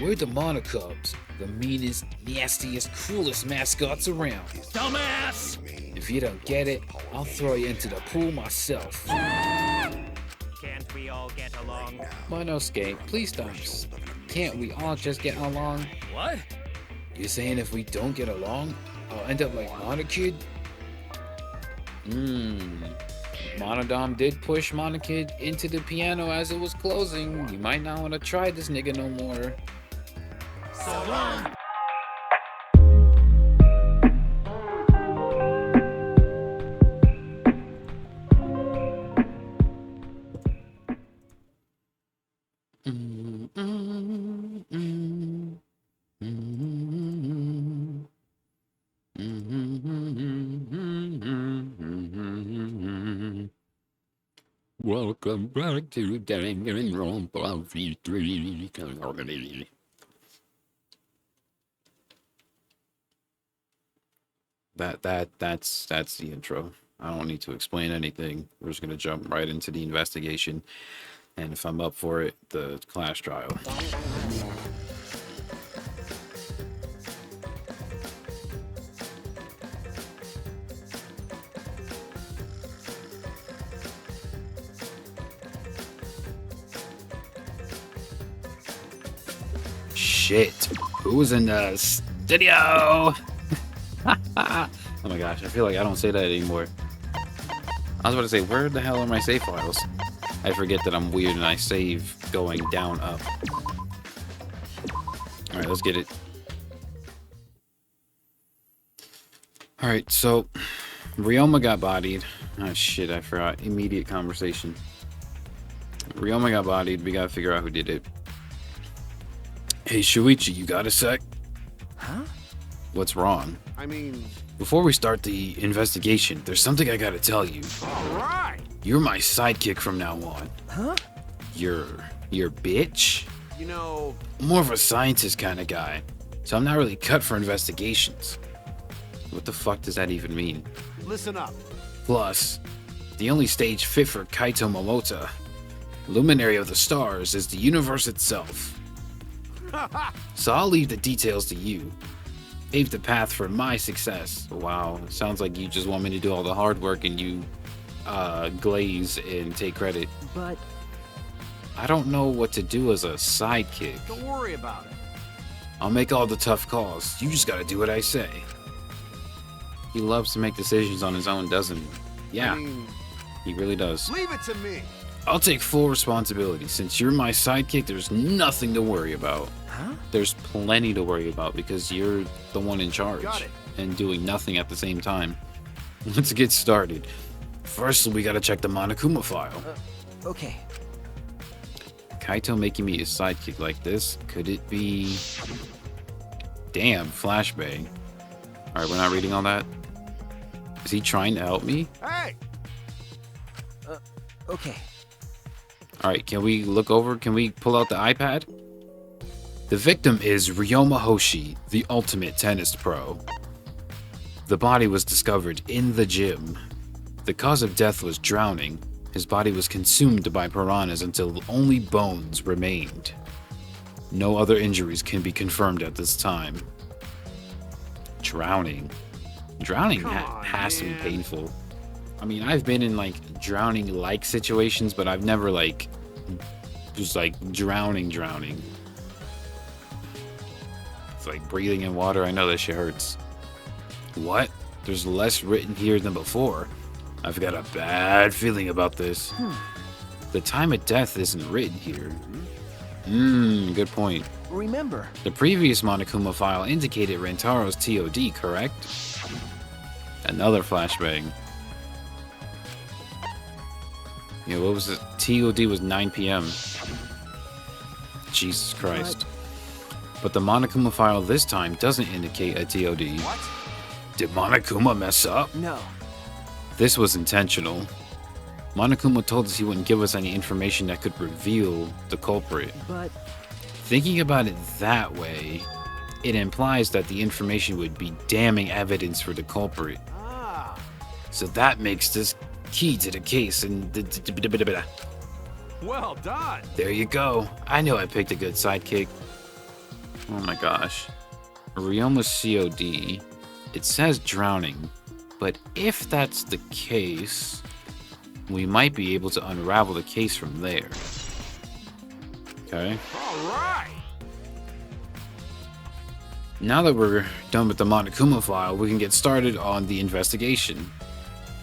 We're the Monocubs, the meanest, nastiest, cruelest mascots around. Dumbass! If you don't get it, I'll throw you into the pool myself. Can't we all get along? Monosuke, please stop. Can't we all just get along? What? You're saying if we don't get along, I'll end up like Monokid? Monodom did push Monokid into the piano as it was closing. You might not want to try this nigga no more. So long! Welcome back to Danganronpa V3. That's the intro. I don't need to explain anything. We're just gonna jump right into the investigation, and if I'm up for it, the class trial. Shit, who's in the studio? Oh my gosh, I feel like I don't say that anymore. I was about to say, where the hell are my save files? I forget that I'm weird and I save going down, up. Alright, let's get it. Alright, so Ryoma got bodied. Oh shit, I forgot. Immediate conversation. Ryoma got bodied. We gotta figure out who did it. Hey Shuichi, you got a sec? Huh? What's wrong? I mean... Before we start the investigation, there's something I gotta tell you. Alright! You're my sidekick from now on. Huh? Your bitch? You know... More of a scientist kind of guy, so I'm not really cut for investigations. What the fuck does that even mean? Listen up. Plus, the only stage fit for Kaito Momota, luminary of the stars, is the universe itself. So I'll leave the details to you. Pave the path for my success. Wow, sounds like you just want me to do all the hard work and you glaze and take credit. But... I don't know what to do as a sidekick. Don't worry about it. I'll make all the tough calls. You just gotta do what I say. He loves to make decisions on his own, doesn't he? Yeah, I mean, he really does. leave it to me. I'll take full responsibility. Since you're my sidekick, there's nothing to worry about. Huh? There's plenty to worry about because you're the one in charge Got it. and doing nothing at the same time. Let's get started. First, we gotta check the Monokuma file. Okay. Kaito making me a sidekick like this? Could it be... Damn, flashbang. Alright, we're not reading all that? Is he trying to help me? Hey! Okay. Alright, can we look over? Can we pull out the iPad? The victim is Ryoma Hoshi, the ultimate tennis pro. The body was discovered in the gym. The cause of death was drowning. His body was consumed by piranhas until only bones remained. No other injuries can be confirmed at this time. Drowning. Drowning has to be painful. I mean, I've been in like drowning-like situations, but I've never like just like drowning. It's like breathing in water. I know that shit hurts. What? There's less written here than before. I've got a bad feeling about this. The time of death isn't written here. Good point. Remember. The previous Monokuma file indicated Rentaro's TOD, correct? Another flashbang. Yeah, what was it? TOD was 9 p.m. Jesus Christ. But the Monokuma file this time doesn't indicate a TOD. What? Did Monokuma mess up? No. This was intentional. Monokuma told us he wouldn't give us any information that could reveal the culprit. But... Thinking about it that way, it implies that the information would be damning evidence for the culprit. Ah. So that makes this key to the case and... Well done. There you go. I knew I picked a good sidekick. Oh my gosh. Ryoma's COD. It says drowning, but if that's the case, we might be able to unravel the case from there. Okay. All right. Now that we're done with the Monokuma file, we can get started on the investigation.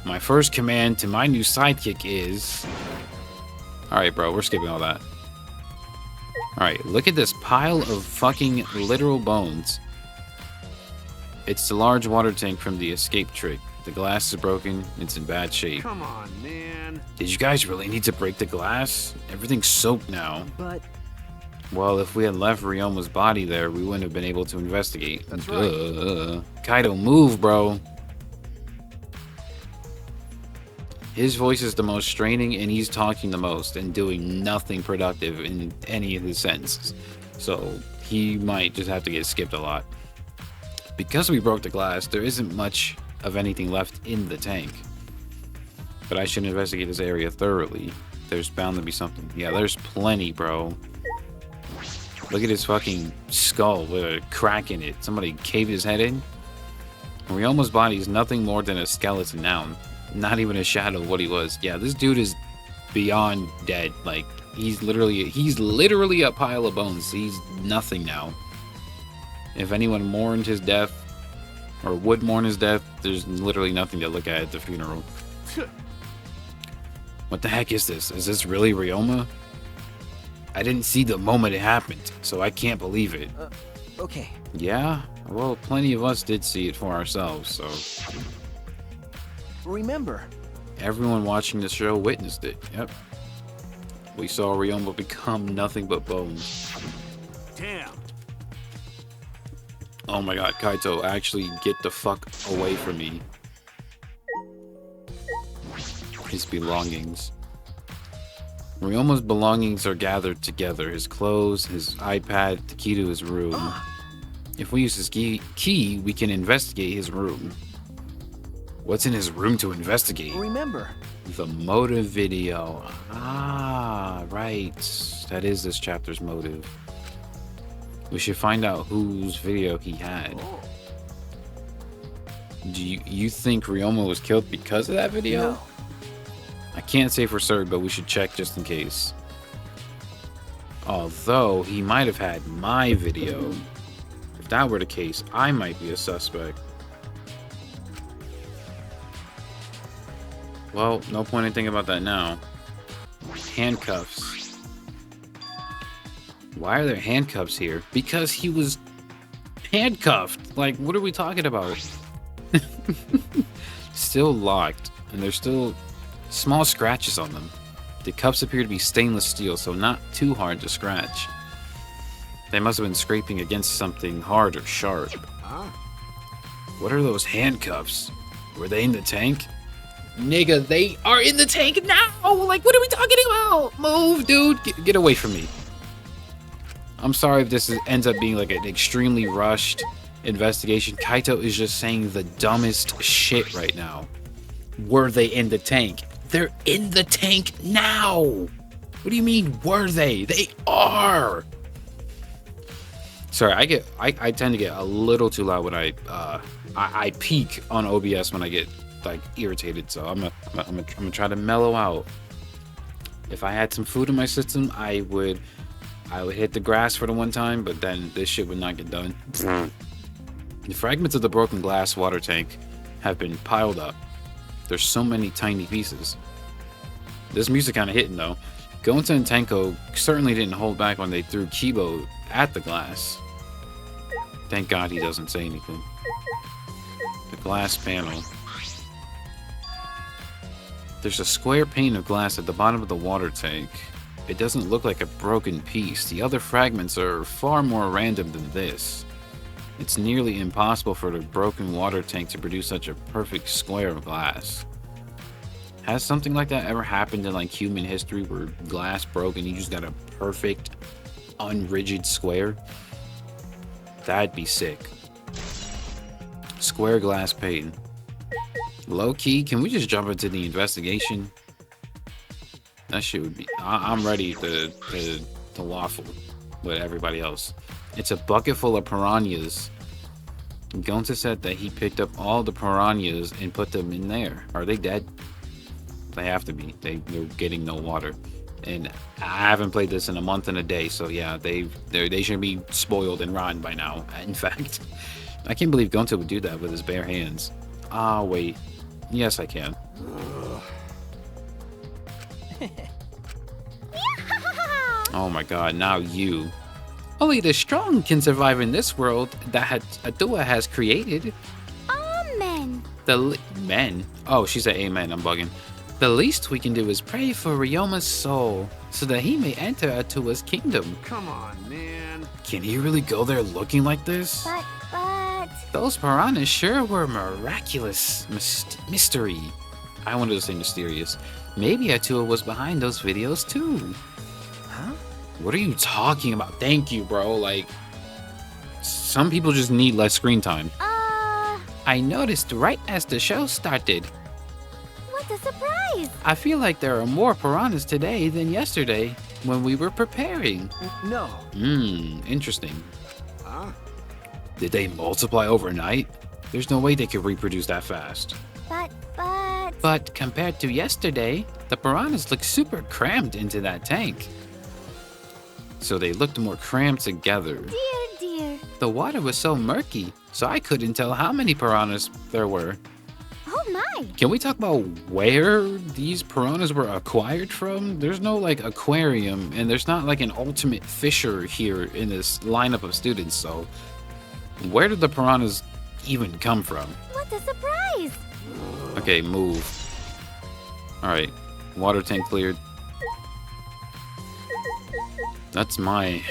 My first command to my new sidekick is... Alright, bro, we're skipping all that. Alright, look at this pile of fucking literal bones. It's the large water tank from the escape trick. The glass is broken, it's in bad shape. Come on, man. Did you guys really need to break the glass? Everything's soaked now. But Well, if we had left Ryoma's body there, we wouldn't have been able to investigate. That's right. Kaito, move, bro. His voice is the most straining, and he's talking the most and doing nothing productive in any of his sentences. So he might just have to get skipped a lot. Because we broke the glass, there isn't much of anything left in the tank. But I should investigate this area thoroughly. There's bound to be something. Yeah, there's plenty, bro. Look at his fucking skull with a crack in it. Somebody caved his head in. Ryoma's body is nothing more than a skeleton now. Not even a shadow of what he was. Yeah, this dude is beyond dead. Like, he's literally a pile of bones. He's nothing now. If anyone mourned his death, or would mourn his death, there's literally nothing to look at the funeral. What the heck is this? Is this really Ryoma? I didn't see the moment it happened, so I can't believe it. okay. Yeah? Well, plenty of us did see it for ourselves, so... Remember. Everyone watching the show witnessed it. Yep. We saw Ryoma become nothing but bones. Damn. Oh my god, Kaito, actually get the fuck away from me. His belongings. Ryoma's belongings are gathered together. His clothes, his iPad, the key to his room. If we use his key, we can investigate his room. What's in his room to investigate? Remember. The motive video. Ah, right. That is this chapter's motive. We should find out whose video he had. Do you think Ryoma was killed because of that video? No. I can't say for certain, but we should check just in case. Although, he might have had my video. If that were the case, I might be a suspect. Well, no point in thinking about that now. Handcuffs. Why are there handcuffs here? Because he was handcuffed. Like, what are we talking about? Still locked, and there's still small scratches on them. The cuffs appear to be stainless steel, so not too hard to scratch. They must have been scraping against something hard or sharp. Huh? What are those handcuffs? Were they in the tank? Nigga, they are in the tank now! Like, what are we talking about? Move, dude! Get away from me. I'm sorry if this ends up being like an extremely rushed investigation. Kaito is just saying the dumbest shit right now. Were they in the tank? They're in the tank now! What do you mean, were they? They are! Sorry, I tend to get a little too loud when I peak on OBS when I get like irritated, so I'm gonna try to mellow out. If I had some food in my system, I would hit the grass for the one time, but then this shit would not get done. The fragments of the broken glass water tank have been piled up. There's so many tiny pieces. This music kind of hitting though. Gonta and Tenko certainly didn't hold back when they threw Kibo at the glass. Thank God he doesn't say anything. The glass panel. There's a square pane of glass at the bottom of the water tank. It doesn't look like a broken piece. The other fragments are far more random than this. It's nearly impossible for the broken water tank to produce such a perfect square of glass. Has something like that ever happened in like human history where glass broke and you just got a perfect, unrigid square? That'd be sick. Square glass pane. Low key, can we just jump into the investigation? That shit would be... I'm ready to waffle with everybody else. It's a bucket full of piranhas. Gonta said that he picked up all the piranhas and put them in there. Are they dead? They have to be. They're getting no water. And I haven't played this in a month and a day, so yeah, they should be spoiled and rotten by now. In fact, I can't believe Gonta would do that with his bare hands. Ah, wait. Yes, I can. Oh my god, now you. Only the strong can survive in this world that Adua has created. Amen. Men? Oh, she said amen, I'm bugging. The least we can do is pray for Ryoma's soul, so that he may enter Atua's kingdom. Come on, man. Can he really go there looking like this? But... Those piranhas sure were miraculous mystery. I wanted to say mysterious. Maybe Atua was behind those videos too. Huh? What are you talking about? Thank you, bro. Like, some people just need less screen time. I noticed right as the show started. What a surprise! I feel like there are more piranhas today than yesterday when we were preparing. No. Interesting. Huh? Did they multiply overnight? There's no way they could reproduce that fast. But compared to yesterday, the piranhas look super crammed into that tank. So they looked more crammed together. Dear. The water was so murky, so I couldn't tell how many piranhas there were. Oh my! Can we talk about where these piranhas were acquired from? There's no like aquarium, and there's not like an ultimate fisher here in this lineup of students, so where did the piranhas even come from? What a surprise! Okay, move. Alright, water tank cleared. That's my,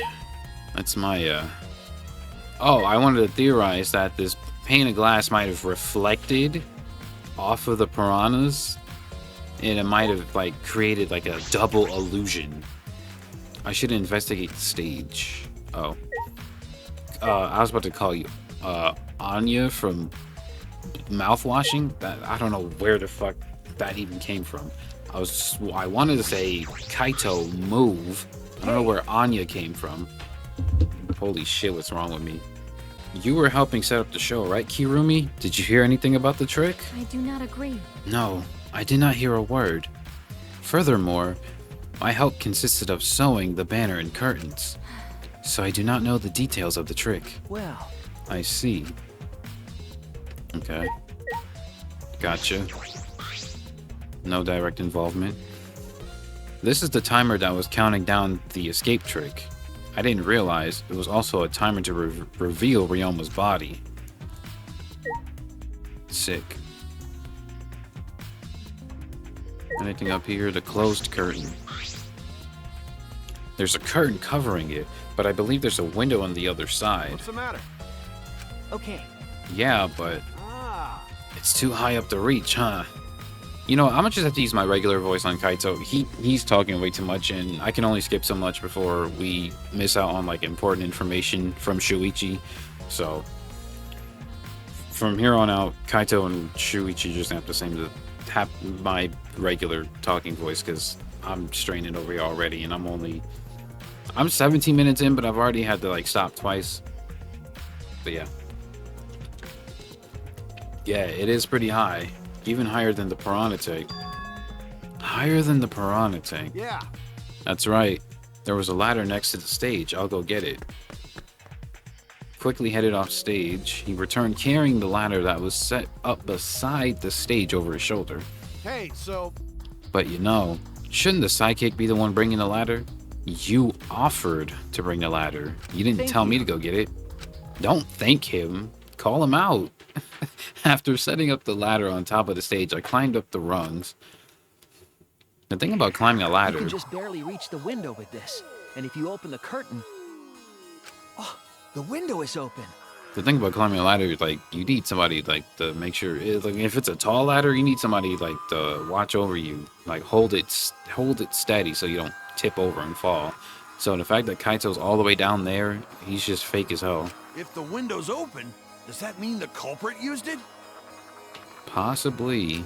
Oh, I wanted to theorize that this pane of glass might have reflected off of the piranhas, and it might have, like, created, like, a double illusion. I should investigate the stage. Oh. I was about to call you, Anya from mouthwashing. That, I don't know where the fuck that even came from. I wanted to say Kaito move. I don't know where Anya came from. Holy shit, what's wrong with me? You were helping set up the show, right, Kirumi? Did you hear anything about the trick? I do not agree. No, I did not hear a word. Furthermore, my help consisted of sewing the banner and curtains, so I do not know the details of the trick. Well. I see. Okay. Gotcha. No direct involvement. This is the timer that was counting down the escape trick. I didn't realize it was also a timer to reveal Ryoma's body. Sick. Anything up here? The closed curtain. There's a curtain covering it, but I believe there's a window on the other side. What's the matter? Okay. Yeah, but Ah. it's too high up to reach, huh? You know, I'm gonna just have to use my regular voice on Kaito. He's talking way too much, and I can only skip so much before we miss out on like important information from Shuichi. So from here on out, Kaito and Shuichi just have to have my regular talking voice because I'm straining over here already, and I'm 17 minutes in, but I've already had to like stop twice. But yeah. Yeah, it is pretty high. Even higher than the piranha tank. Higher than the piranha tank. Yeah. That's right. There was a ladder next to the stage. I'll go get it. Quickly headed off stage, he returned carrying the ladder that was set up beside the stage over his shoulder. Hey, so But you know, shouldn't the sidekick be the one bringing the ladder? You offered to bring the ladder. You didn't tell me to go get it. Don't thank him. Call him out. After setting up the ladder on top of the stage, I climbed up the rungs. The thing about climbing a You ladder... can just barely reach the window with this. And if you open the curtain... Oh, the window is open. The thing about climbing a ladder is, like, you need somebody, like, to make sure... Like, if it's a tall ladder, you need somebody, like, to watch over you. Like, hold it steady so you don't tip over and fall. So the fact that Kaito's all the way down there, he's just fake as hell. if the window's open, does that mean the culprit used it? Possibly.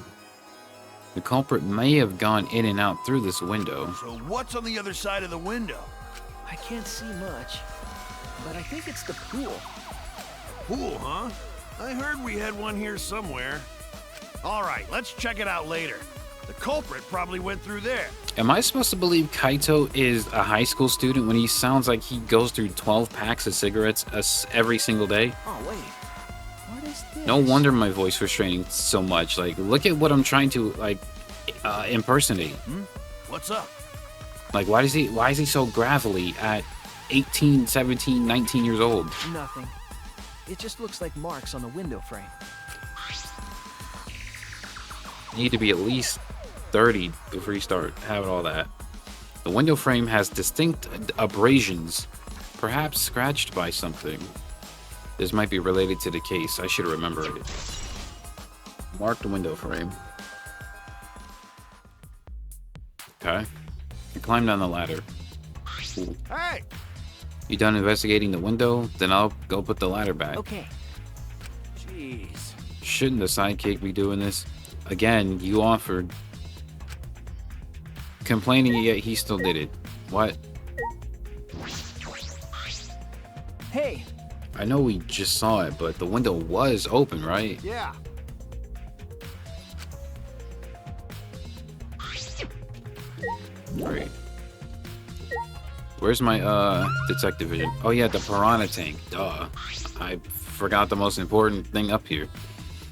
The culprit may have gone in and out through this window. So what's on the other side of the window? I can't see much. but I think it's the pool. Pool, huh? I heard we had one here somewhere. All right, let's check it out later. The culprit probably went through there. Am I supposed to believe Kaito is a high school student when he sounds like he goes through 12 packs of cigarettes every single day? Oh, wait. What is this? No wonder my voice was straining so much. Like, look at what I'm trying to, like, impersonate. What's up? Like, why is he so gravelly at 18, 17, 19 years old? Nothing. It just looks like marks on the window frame. You need to be at least 30 before you start having all that. The window frame has distinct abrasions, perhaps scratched by something. This might be related to the case. I should remember it. Mark the window frame. Okay. I climb down the ladder. Ooh. Hey! You done investigating the window? Then I'll go put the ladder back. Okay. Jeez. Shouldn't the sidekick be doing this? Again, you offered. Complaining, yet he still did it. What? Hey! I know we just saw it, but the window was open, right? Yeah. Right. Where's my detective vision? Oh yeah, the piranha tank. Duh. I forgot the most important thing up here.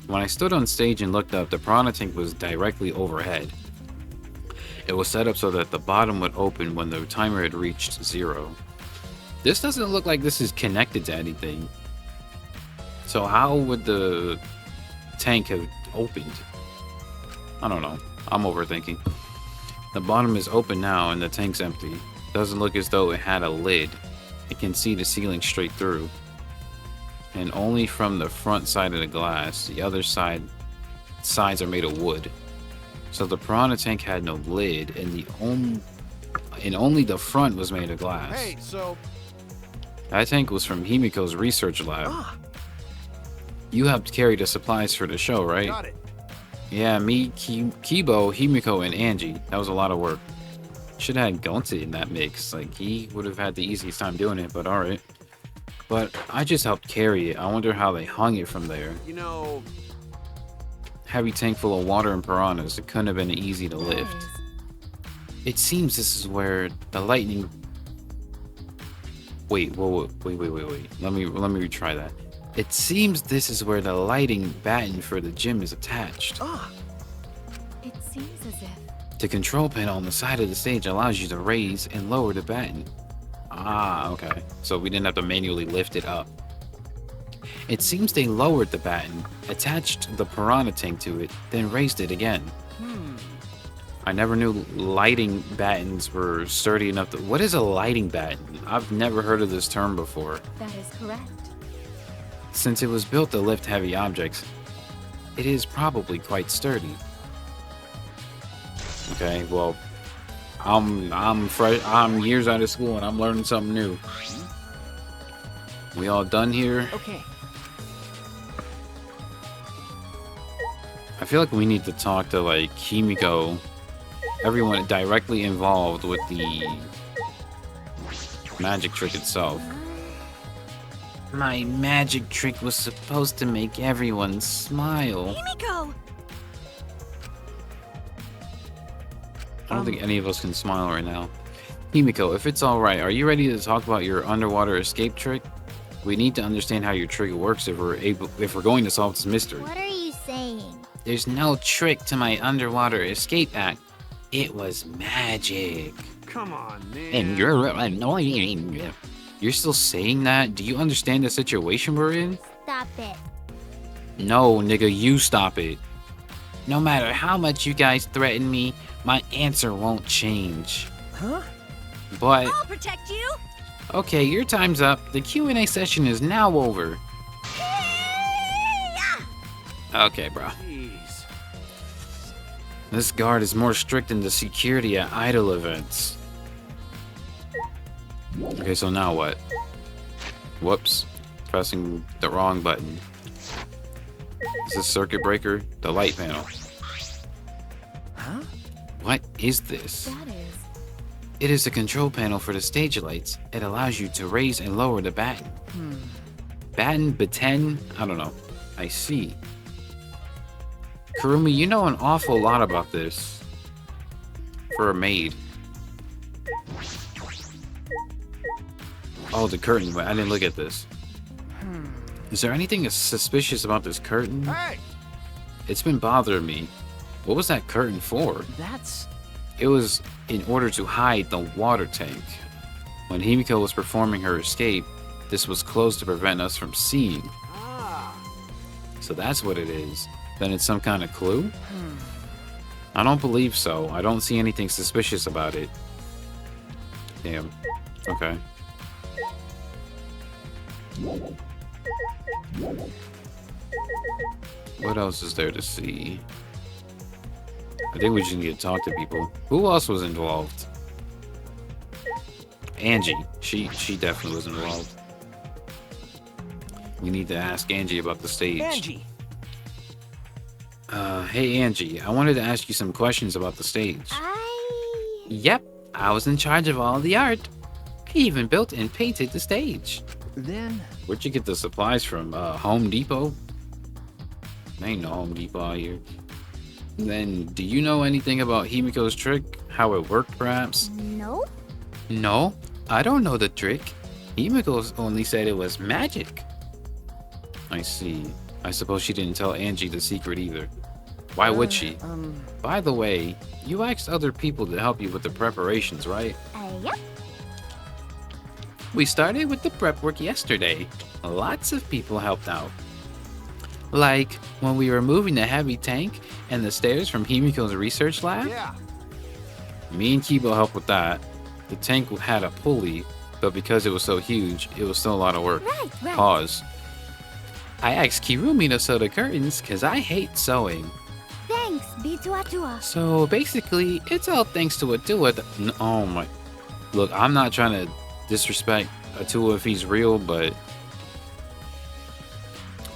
When I stood on stage and looked up, the piranha tank was directly overhead. It was set up so that the bottom would open when the timer had reached 0. This doesn't look like this is connected to anything. So how would the tank have opened? I don't know. I'm overthinking. The bottom is open now and the tank's empty. Doesn't look as though it had a lid. It can see the ceiling straight through. And only from the front side of the glass. The other sides are made of wood. So the piranha tank had no lid, and only the front was made of glass. Hey, so... That tank was from Himiko's research lab. Ah, You helped carry the supplies for the show, right? Got it. Yeah, me, Kibo, Himiko, and Angie. That was a lot of work. Should have had Gonta in that mix. Like, he would have had the easiest time doing it, but alright. But I just helped carry it. I wonder how they hung it from there. You know... Heavy tank full of water and piranhas. It couldn't have been easy to lift. It seems this is where the lightning... Wait. Let me retry that. It seems this is where the lighting batten for the gym is attached. ah, It seems as if. The control panel on the side of the stage allows you to raise and lower the batten. Ah, okay. So we didn't have to manually lift it up. It seems they lowered the batten, attached the piranha tank to it, then raised it again. I never knew lighting battens were sturdy enough to... What is a lighting batten? I've never heard of this term before. That is correct. Since it was built to lift heavy objects, it is probably quite sturdy. Okay, well, I'm fresh. I'm years out of school and I'm learning something new. We all done here? okay. I feel like we need to talk to like Himiko, everyone directly involved with the magic trick itself. My magic trick was supposed to make everyone smile. Himiko! I don't think any of us can smile right now. Himiko, if it's alright, are you ready to talk about your underwater escape trick? We need to understand how your trick works if we're going to solve this mystery. What are you saying? There's no trick to my underwater escape act. It was magic. Come on, man. And you're annoying. You're still saying that? Do you understand the situation we're in? Stop it. No, nigga, you stop it. No matter how much you guys threaten me, my answer won't change. Huh? But, I'll protect you. okay, your time's up. The Q&A session is now over. Okay, bro. Jeez. This guard is more strict than the security at idol events. Okay, so now what? Whoops. Pressing the wrong button. Is this circuit breaker? The light panel. Huh? What is this? That is. It is the control panel for the stage lights. It allows you to raise and lower the batten. Batten? I don't know. I see. Kurumi, you know an awful lot about this. For a maid. Oh, the curtain. I didn't look at this. Is there anything suspicious about this curtain? Hey! It's been bothering me. What was that curtain for? That's... It was in order to hide the water tank. When Himiko was performing her escape, this was closed to prevent us from seeing. So that's what it is. Then it's some kind of clue? I don't believe so. I don't see anything suspicious about it. Damn. Okay. What else is there to see? I think we just need to talk to people. Who else was involved? Angie. She definitely was involved. We need to ask Angie about the stage. Angie! Hey Angie, I wanted to ask you some questions about the stage. Yep, I was in charge of all the art. I even built and painted the stage. Then... Where'd you get the supplies from? Home Depot? There ain't no Home Depot out here. Then, do you know anything about Himiko's trick? How it worked, perhaps? No. No, I don't know the trick. Himiko only said it was magic. I see. I suppose she didn't tell Angie the secret either. Why would she? By the way, you asked other people to help you with the preparations, right? Yep. We started with the prep work yesterday. Lots of people helped out. Like when we were moving the heavy tank and the stairs from Himiko's research lab. Yeah. Me and Kibo helped with that. The tank had a pulley, but because it was so huge, it was still a lot of work. Right. Pause. I asked Kirumi to sew the curtains because I hate sewing. Thanks, Bituatua. So basically, it's all thanks to Atua. Oh my. Look, I'm not trying to disrespect Atua if he's real, but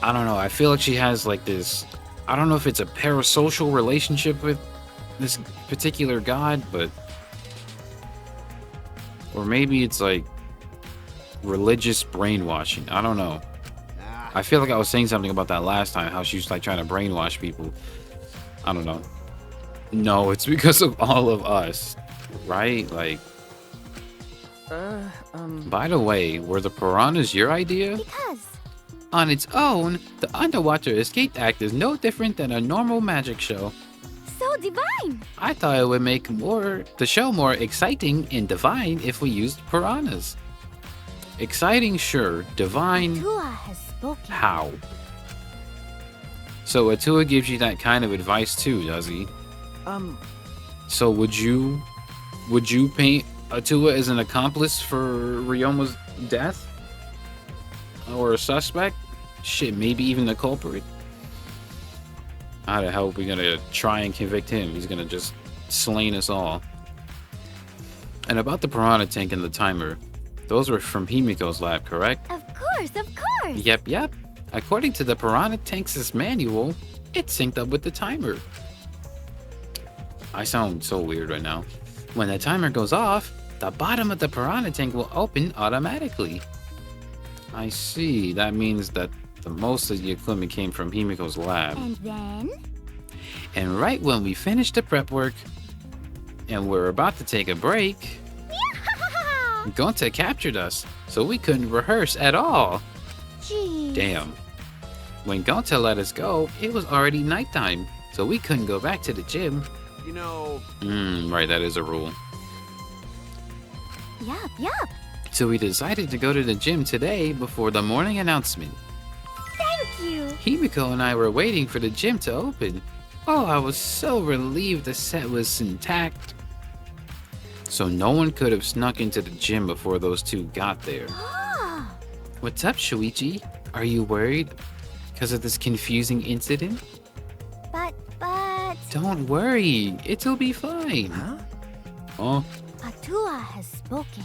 I don't know. I feel like she has like this. I don't know if it's a parasocial relationship with this particular god, but. Or maybe it's like religious brainwashing. I don't know. I feel like I was saying something about that last time, how she was like trying to brainwash people. I don't know. No, it's because of all of us, right? Like, by the way, were the piranhas your idea? Because. On its own, the underwater escape act is no different than a normal magic show. So divine. I thought it would make the show more exciting and divine if we used piranhas. Exciting, sure. Divine, Tua has spoken. how? So Atua gives you that kind of advice too, does he? So would you paint Atua as an accomplice for Ryoma's death? Or a suspect? Shit, maybe even the culprit. How the hell are we gonna try and convict him? He's gonna just slain us all. And about the piranha tank and the timer, those were from Himiko's lab, correct? Of course. Yep. According to the piranha tank's manual, it's synced up with the timer. I sound so weird right now. When the timer goes off, the bottom of the piranha tank will open automatically. I see. That means that the most of the equipment came from Himiko's lab. And then? And right when we finish the prep work, and we're about to take a break, Gonta captured us, so we couldn't rehearse at all. Jeez. Damn. When Gonta let us go, it was already nighttime, so we couldn't go back to the gym. You know... Right, that is a rule. Yup. So we decided to go to the gym today before the morning announcement. Thank you. Himiko and I were waiting for the gym to open. Oh, I was so relieved the set was intact. So no one could have snuck into the gym before those two got there. What's up, Shuichi? Are you worried because of this confusing incident? But... Don't worry, it'll be fine. Oh, Atua has spoken.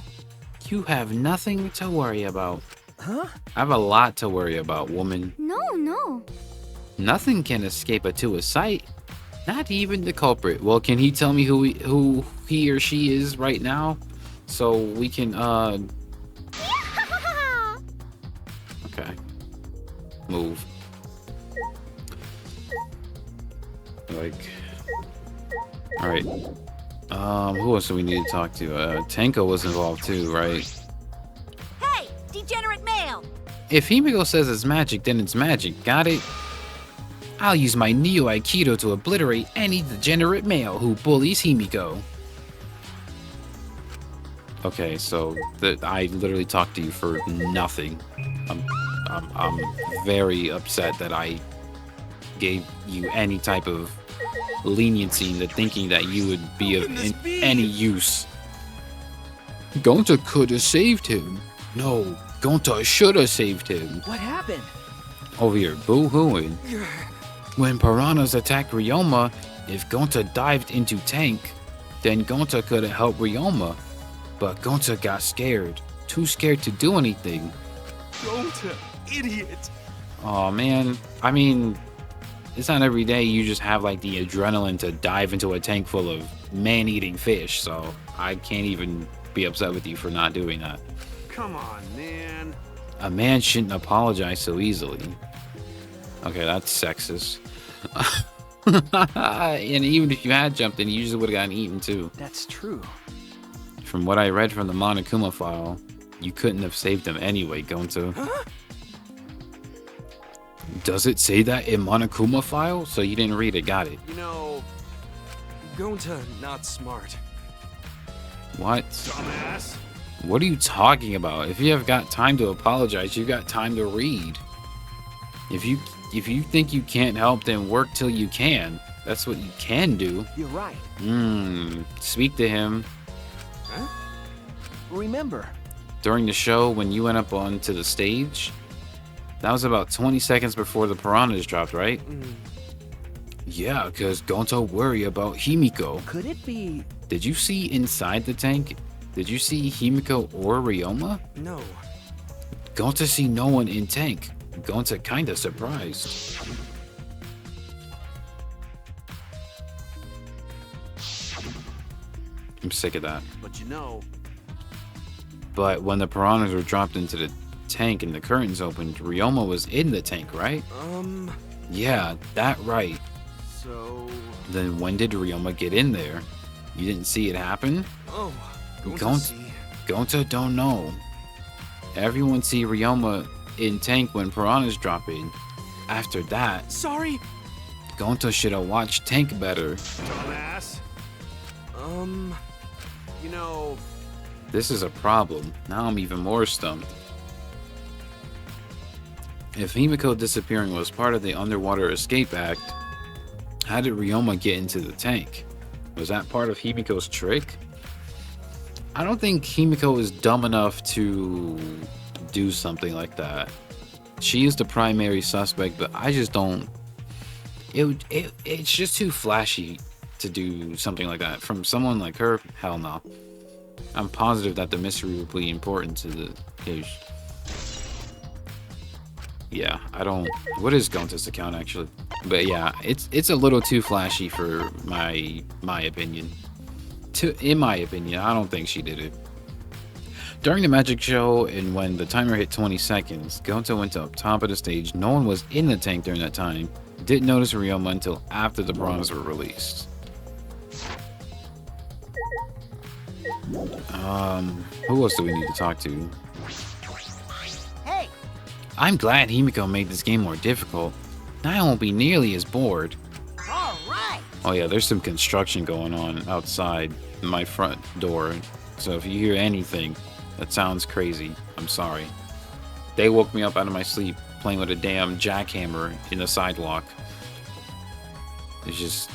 you have nothing to worry about. Huh? I have a lot to worry about, woman. No. Nothing can escape Atua's sight. Not even the culprit. Well, can he tell me who he or she is right now? so we can, okay. Move. Like, alright. Who else do we need to talk to? Tenko was involved too, right? Hey, degenerate male! If Himiko says it's magic, then it's magic. Got it? I'll use my Neo Aikido to obliterate any degenerate male who bullies Himiko. Okay, so I literally talked to you for nothing. I'm very upset that I gave you any type of leniency into thinking that you would be of any use. Gonta could have saved him. No, Gonta should have saved him. What happened? Over here, boo-hooing. When piranhas attacked Ryoma, if Gonta dived into tank, then Gonta could have helped Ryoma. But Gonta got scared. Too scared to do anything. Gonta, idiot. Aw, man. I mean, it's not every day you just have like the adrenaline to dive into a tank full of man-eating fish, so I can't even be upset with you for not doing that. Come on, man. A man shouldn't apologize so easily. Okay, that's sexist. And even if you had jumped in, you usually would have gotten eaten too. That's true. From what I read from the Monokuma file, you couldn't have saved him anyway, Gonta. Huh? Does it say that in Monokuma file? So you didn't read it, got it. You know, Gonta not smart. What? Dumbass. What are you talking about? If you have got time to apologize, you got time to read. If you think you can't help, then work till you can. That's what you can do. You're right. Speak to him. Huh? Remember, During the show, when you went up onto the stage, that was about 20 seconds before the piranhas dropped, right? Yeah, because Gonta worry about Himiko. could it be? Did you see inside the tank? Did you see Himiko or Ryoma? No. Gonta see no one in tank. Gonta kinda surprised. I'm sick of that. But you know, But when the piranhas were dropped into the tank and the curtains opened, Ryoma was in the tank, right? Yeah, that right. So. Then when did Ryoma get in there? You didn't see it happen? Oh. Gonta don't know. Everyone see Ryoma in tank when piranhas drop in. After that, Sorry. Gonta should have watched tank better. dumbass. You know. This is a problem. Now I'm even more stumped. If Himiko disappearing was part of the Underwater Escape Act, how did Ryoma get into the tank? Was that part of Himiko's trick? I don't think Himiko is dumb enough to do something like that. She is the primary suspect, but I just don't... It's just too flashy to do something like that. From someone like her, hell no. I'm positive that the mystery would be important to the case. Yeah, I don't... What is Gonta's account, actually? But yeah, it's a little too flashy for my opinion. In my opinion, I don't think she did it. During the magic show, and when the timer hit 20 seconds, Gonta went up top of the stage. No one was in the tank during that time. Didn't notice Ryoma until after the piranhas were released. Who else do we need to talk to? Hey, I'm glad Himiko made this game more difficult. Now I won't be nearly as bored. all right. Oh yeah, there's some construction going on outside my front door. So if you hear anything that sounds crazy, I'm sorry. They woke me up out of my sleep playing with a damn jackhammer in the sidewalk. It's just,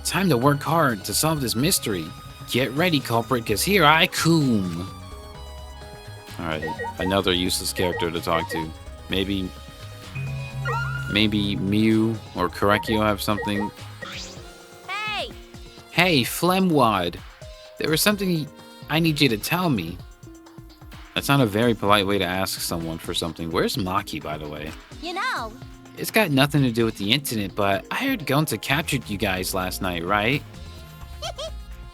time to work hard to solve this mystery. Get ready, culprit, because here I come. Alright, another useless character to talk to. Maybe Miu or Korekio have something. Hey, Hey, Flemwad, there was something I need you to tell me. That's not a very polite way to ask someone for something. Where's Maki, by the way? you know, It's got nothing to do with the incident, but I heard Gonta captured you guys last night, right?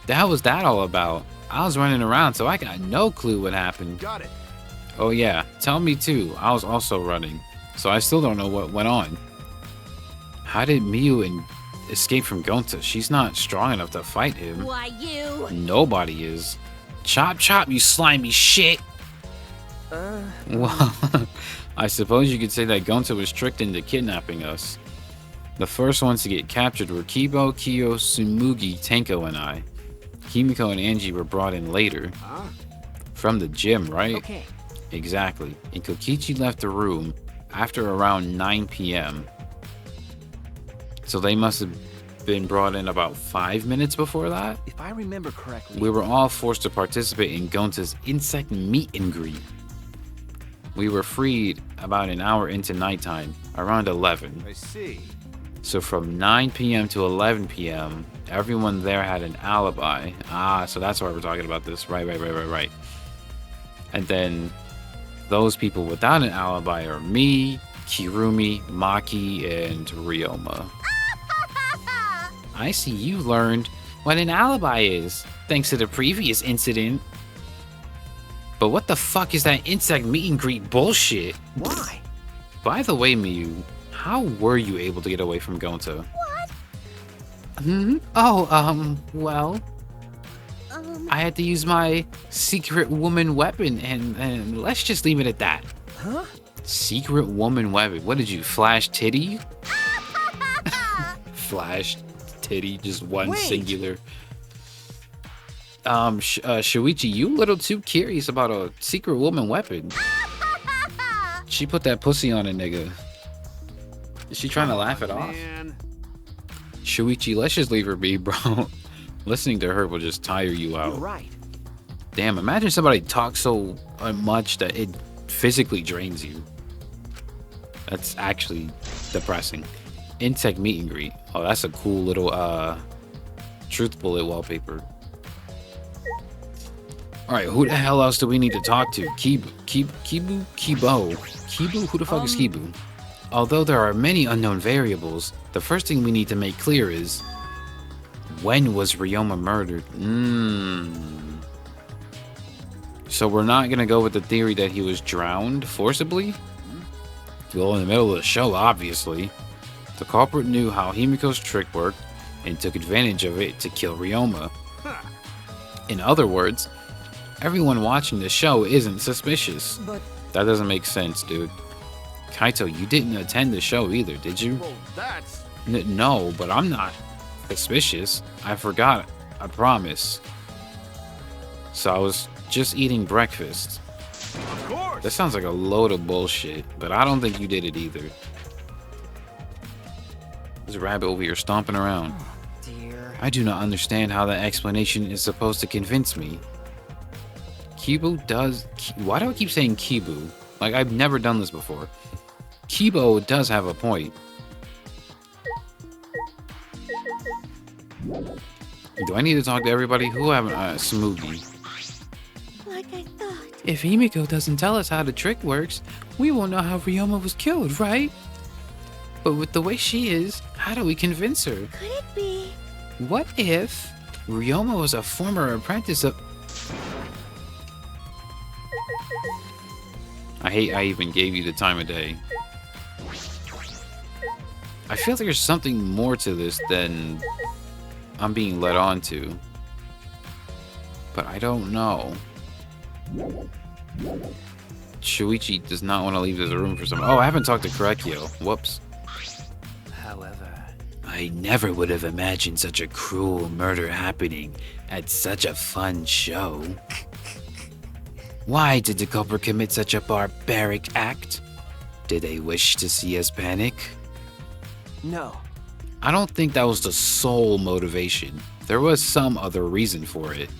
That was that all about? I was running around, so I got no clue what happened. Got it. Oh yeah, tell me too. I was also running, so I still don't know what went on. How did Miyu escape from Gonta? She's not strong enough to fight him. Why, you? Nobody is. Chop chop, you slimy shit! Well, I suppose you could say that Gonta was tricked into kidnapping us. The first ones to get captured were Kibo, Kyo, Tsumugi, Tenko, and I. Himiko and Angie were brought in later. From the gym, right? Okay. Exactly. And Kokichi left the room after around 9 p.m. So they must have been brought in about 5 minutes before that? If I remember correctly... We were all forced to participate in Gonta's insect meet and greet. We were freed about an hour into nighttime, around 11. I see. So from 9 p.m. to 11 p.m., everyone there had an alibi. So that's why we're talking about this. Right. And then those people without an alibi are me, Kirumi, Maki, and Ryoma. I see you learned what an alibi is, thanks to the previous incident. But what the fuck is that insect meet and greet bullshit? Why? By the way, Miyu, how were you able to get away from Gonta? Well, I had to use my secret woman weapon, and let's just leave it at that. Huh? Secret woman weapon? What did you, flash titty? Flash titty, just one Wait. singular. Shuichi, you a little too curious about a secret woman weapon. She put that pussy on a nigga. Is she trying to laugh it off? Man. Shuichi, let's just leave her be, bro. Listening to her will just tire you You're out. right. Damn, imagine somebody talks so much that it physically drains you. That's actually depressing. Insect meet and greet. Oh, that's a cool little truth bullet wallpaper. Alright, who the hell else do we need to talk to? Kibo? Kibu? Who the fuck is Kibu? Although there are many unknown variables, the first thing we need to make clear is, when was Ryoma murdered? So we're not gonna go with the theory that he was drowned forcibly? Well, in the middle of the show, obviously. The culprit knew how Himiko's trick worked and took advantage of it to kill Ryoma. In other words, everyone watching the show isn't suspicious. But That doesn't make sense, dude. Kaito, you didn't attend the show either, did you? Well, that's... No, but I'm not suspicious. I forgot. I promise. So I was just eating breakfast. Of course. That sounds like a load of bullshit, but I don't think you did it either. There's a rabbit over here stomping around. dear. I do not understand how that explanation is supposed to convince me. Kibu does... Why do I keep saying Kibu? Like, I've never done this before. Kibo does have a point. Do I need to talk to everybody? Who haven't... Smoogie. Like I thought. If Himiko doesn't tell us how the trick works, we won't know how Ryoma was killed, right? But with the way she is, how do we convince her? Could it be? What if Ryoma was a former apprentice of... I hate I even gave you the time of day. I feel like there's something more to this than I'm being led on to. But I don't know. Shuichi does not want to leave this room for some... Oh, I haven't talked to Korekio. Whoops. However, I never would have imagined such a cruel murder happening at such a fun show. Why did the culprit commit such a barbaric act? Did they wish to see us panic? no. I don't think that was the sole motivation. There was some other reason for it.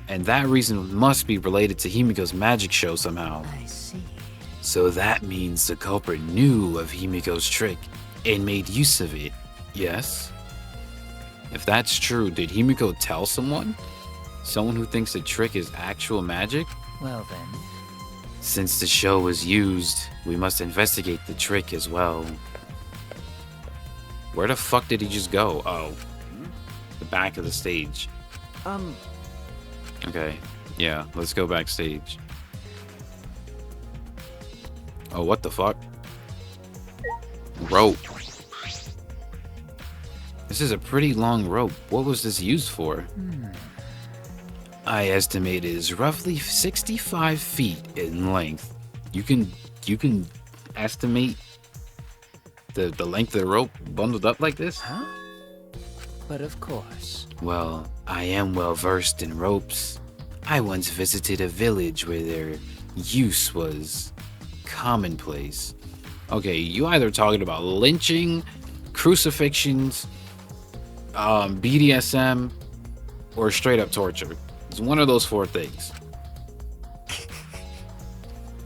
And that reason must be related to Himiko's magic show somehow. I see. So that means the culprit knew of Himiko's trick and made use of it, yes? If that's true, did Himiko tell someone? Someone who thinks the trick is actual magic? Well then. Since the show was used, we must investigate the trick as well. Where the fuck did he just go? Oh, the back of the stage. Okay, yeah, let's go backstage. Oh, what the fuck? Rope. This is a pretty long rope. What was this used for? I estimate it is roughly 65 feet in length. You can estimate the length of the rope bundled up like this? Huh? But of course. Well, I am well versed in ropes. I once visited a village where their use was commonplace. Okay, you either talking about lynching, crucifixions, BDSM, or straight up torture. It's one of those four things.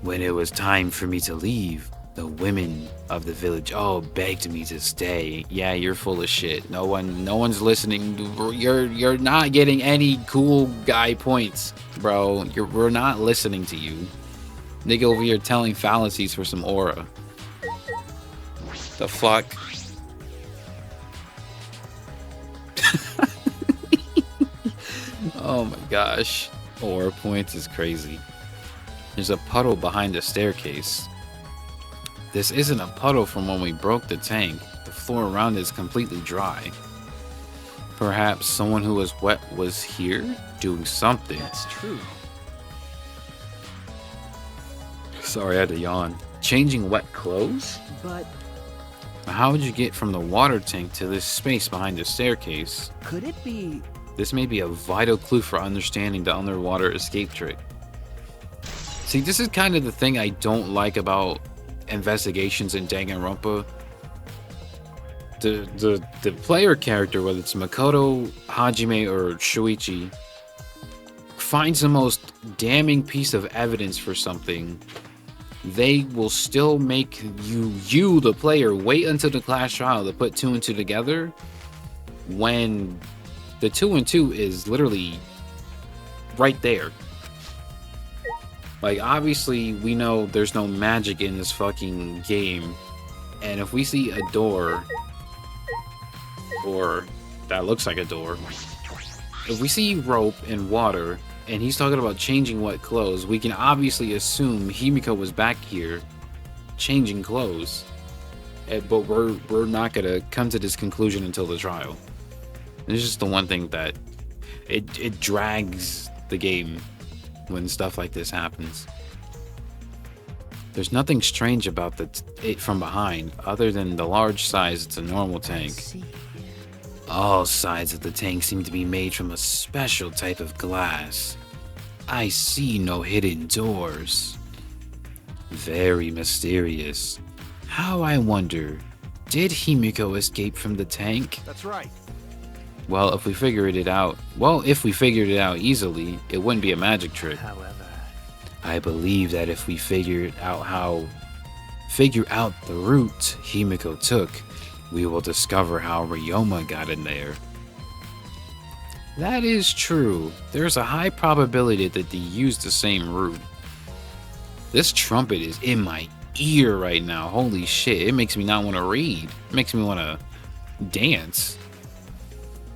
When it was time for me to leave, the women of the village all begged me to stay. Yeah, you're full of shit. No one's listening. You're not getting any cool guy points, bro. We're not listening to you. Nigga over here telling fallacies for some aura. The fuck? Oh my gosh. Aura points is crazy. There's a puddle behind the staircase. This isn't a puddle from when we broke the tank. The floor around is completely dry. Perhaps someone who was wet was here doing something. That's true. Sorry, I had to yawn. Changing wet clothes? But How would you get from the water tank to this space behind the staircase? could it be? This may be a vital clue for understanding the underwater escape trick. See, this is kind of the thing I don't like about investigations in Danganronpa. The player character, whether it's Makoto, Hajime, or Shuichi, finds the most damning piece of evidence for something. They will still make you, the player, wait until the class trial to put 2 and 2 together, when the 2 and 2 is literally right there. Like, obviously, we know there's no magic in this fucking game. And if we see a door, or that looks like a door, if we see rope and water, and he's talking about changing wet clothes, we can obviously assume Himiko was back here changing clothes. But we're not gonna come to this conclusion until the trial. It's just the one thing that it drags the game when stuff like this happens. There's nothing strange about it from behind, other than the large size. It's a normal tank. All sides of the tank seem to be made from a special type of glass. I see no hidden doors. Very mysterious. How, I wonder, did Himiko escape from the tank? That's right. Well, if we figured it out easily, it wouldn't be a magic trick. However, I believe that if we figure out the route Himiko took, we will discover how Ryoma got in there. That is true. There's a high probability that they used the same route. This trumpet is in my ear right now. Holy shit, it makes me not want to read. It makes me want to dance.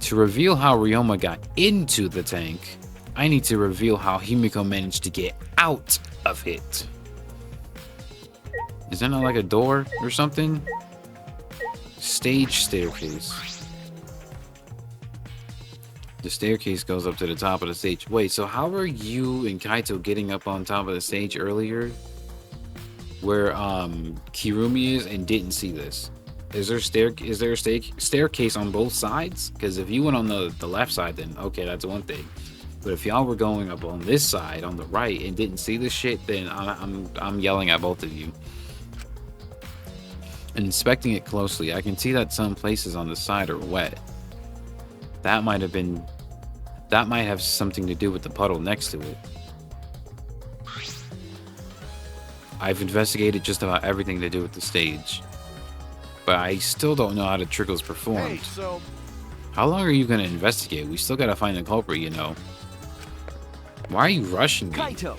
To reveal how Ryoma got into the tank, I need to reveal how Himiko managed to get out of it. Is that not like a door or something? Stage staircase. The staircase goes up to the top of the stage. Wait, so how were you and Kaito getting up on top of the stage earlier? Where Kirumi is and didn't see this? Is there a staircase on both sides? Because if you went on the left side, then okay, that's one thing. But if y'all were going up on this side, on the right, and didn't see this shit, then I'm yelling at both of you. Inspecting it closely, I can see that some places on the side are wet. That might have something to do with the puddle next to it. I've investigated just about everything to do with the stage, but I still don't know how the trick is performed. Hey, so How long are you gonna investigate? We still gotta find the culprit, you know. Why are you rushing me? Kaito.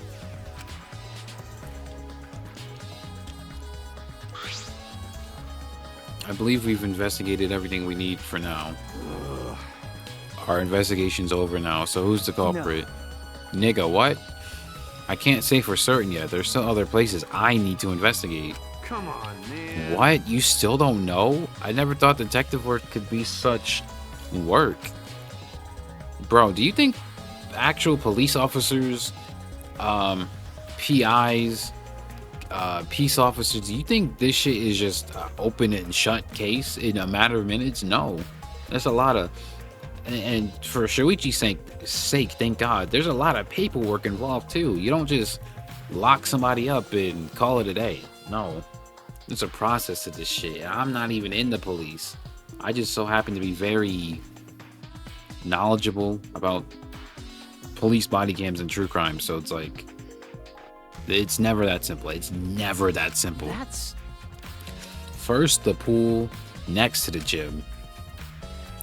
I believe we've investigated everything we need for now. Our investigation's over now, so who's the culprit? Nigga, what? I can't say for certain yet. There's still other places I need to investigate. Come on, man. What? You still don't know? I never thought detective work could be such work. Bro, do you think actual police officers, PIs, peace officers, do you think this shit is just open and shut case in a matter of minutes? No. That's a lot of... And for Shuichi's sake, thank God, there's a lot of paperwork involved too. You don't just lock somebody up and call it a day. No. There's a process to this shit. I'm not even in the police. I just so happen to be very knowledgeable about police body cams and true crime. So it's like, it's never that simple. It's never that simple. That's... First, the pool next to the gym.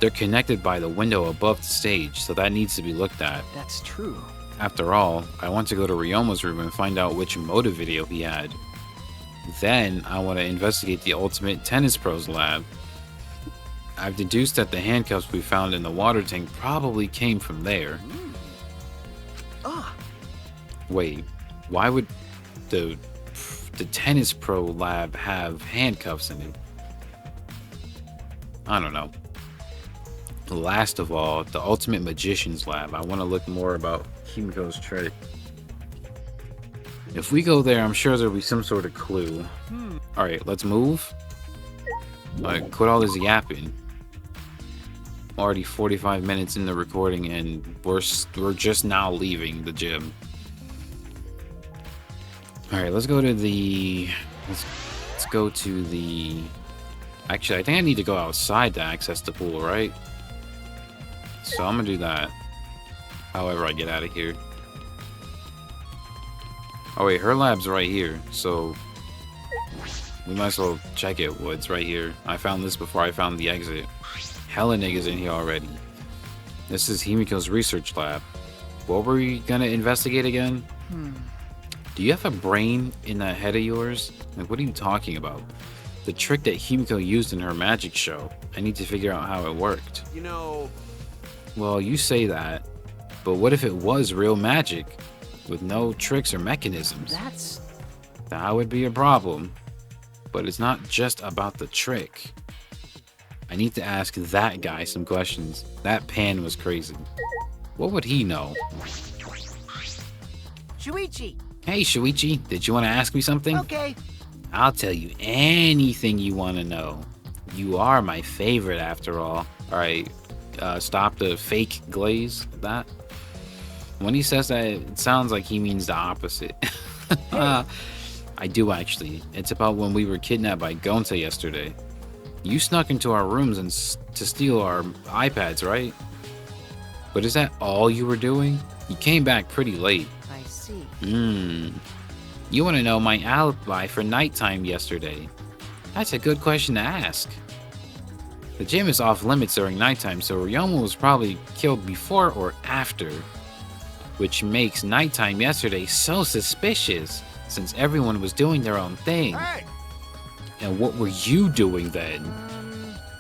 They're connected by the window above the stage, so that needs to be looked at. That's true. After all, I want to go to Ryoma's room and find out which motive video he had. Then, I want to investigate the Ultimate Tennis Pro's lab. I've deduced that the handcuffs we found in the water tank probably came from there. Ah, Wait, why would the Tennis Pro lab have handcuffs in it? I don't know. Last of all, the Ultimate Magician's lab. I want to look more about Himiko's trick. If we go there, I'm sure there'll be some sort of clue. Alright, let's move. Alright, quit all this yapping. Already 45 minutes in the recording and we're just now leaving the gym. Alright, let's go to the... Let's go to the... Actually, I think I need to go outside to access the pool, right? So I'm gonna do that. However I get out of here. Oh wait, her lab's right here, so we might as well check it. What's right here? I found this before I found the exit. Hella niggas in here already. This is Himiko's research lab. What were we gonna investigate again? Do you have a brain in that head of yours? Like, what are you talking about? The trick that Himiko used in her magic show. I need to figure out how it worked. You know, Well, you say that, but what if it was real magic with no tricks or mechanisms? that's... That would be a problem. But it's not just about the trick. I need to ask that guy some questions. That pan was crazy. What would he know? Shuichi. Hey, Shuichi, did you want to ask me something? Okay. I'll tell you anything you want to know. You are my favorite after all. Alright, stop the fake glaze. That. When he says that, it sounds like he means the opposite. I do actually. It's about when we were kidnapped by Gonta yesterday. You snuck into our rooms and to steal our iPads, right? But is that all you were doing? You came back pretty late. I see. You want to know my alibi for nighttime yesterday? That's a good question to ask. The gym is off limits during nighttime, so Ryoma was probably killed before or after. Which makes nighttime yesterday so suspicious, since everyone was doing their own thing. hey, And what were you doing then?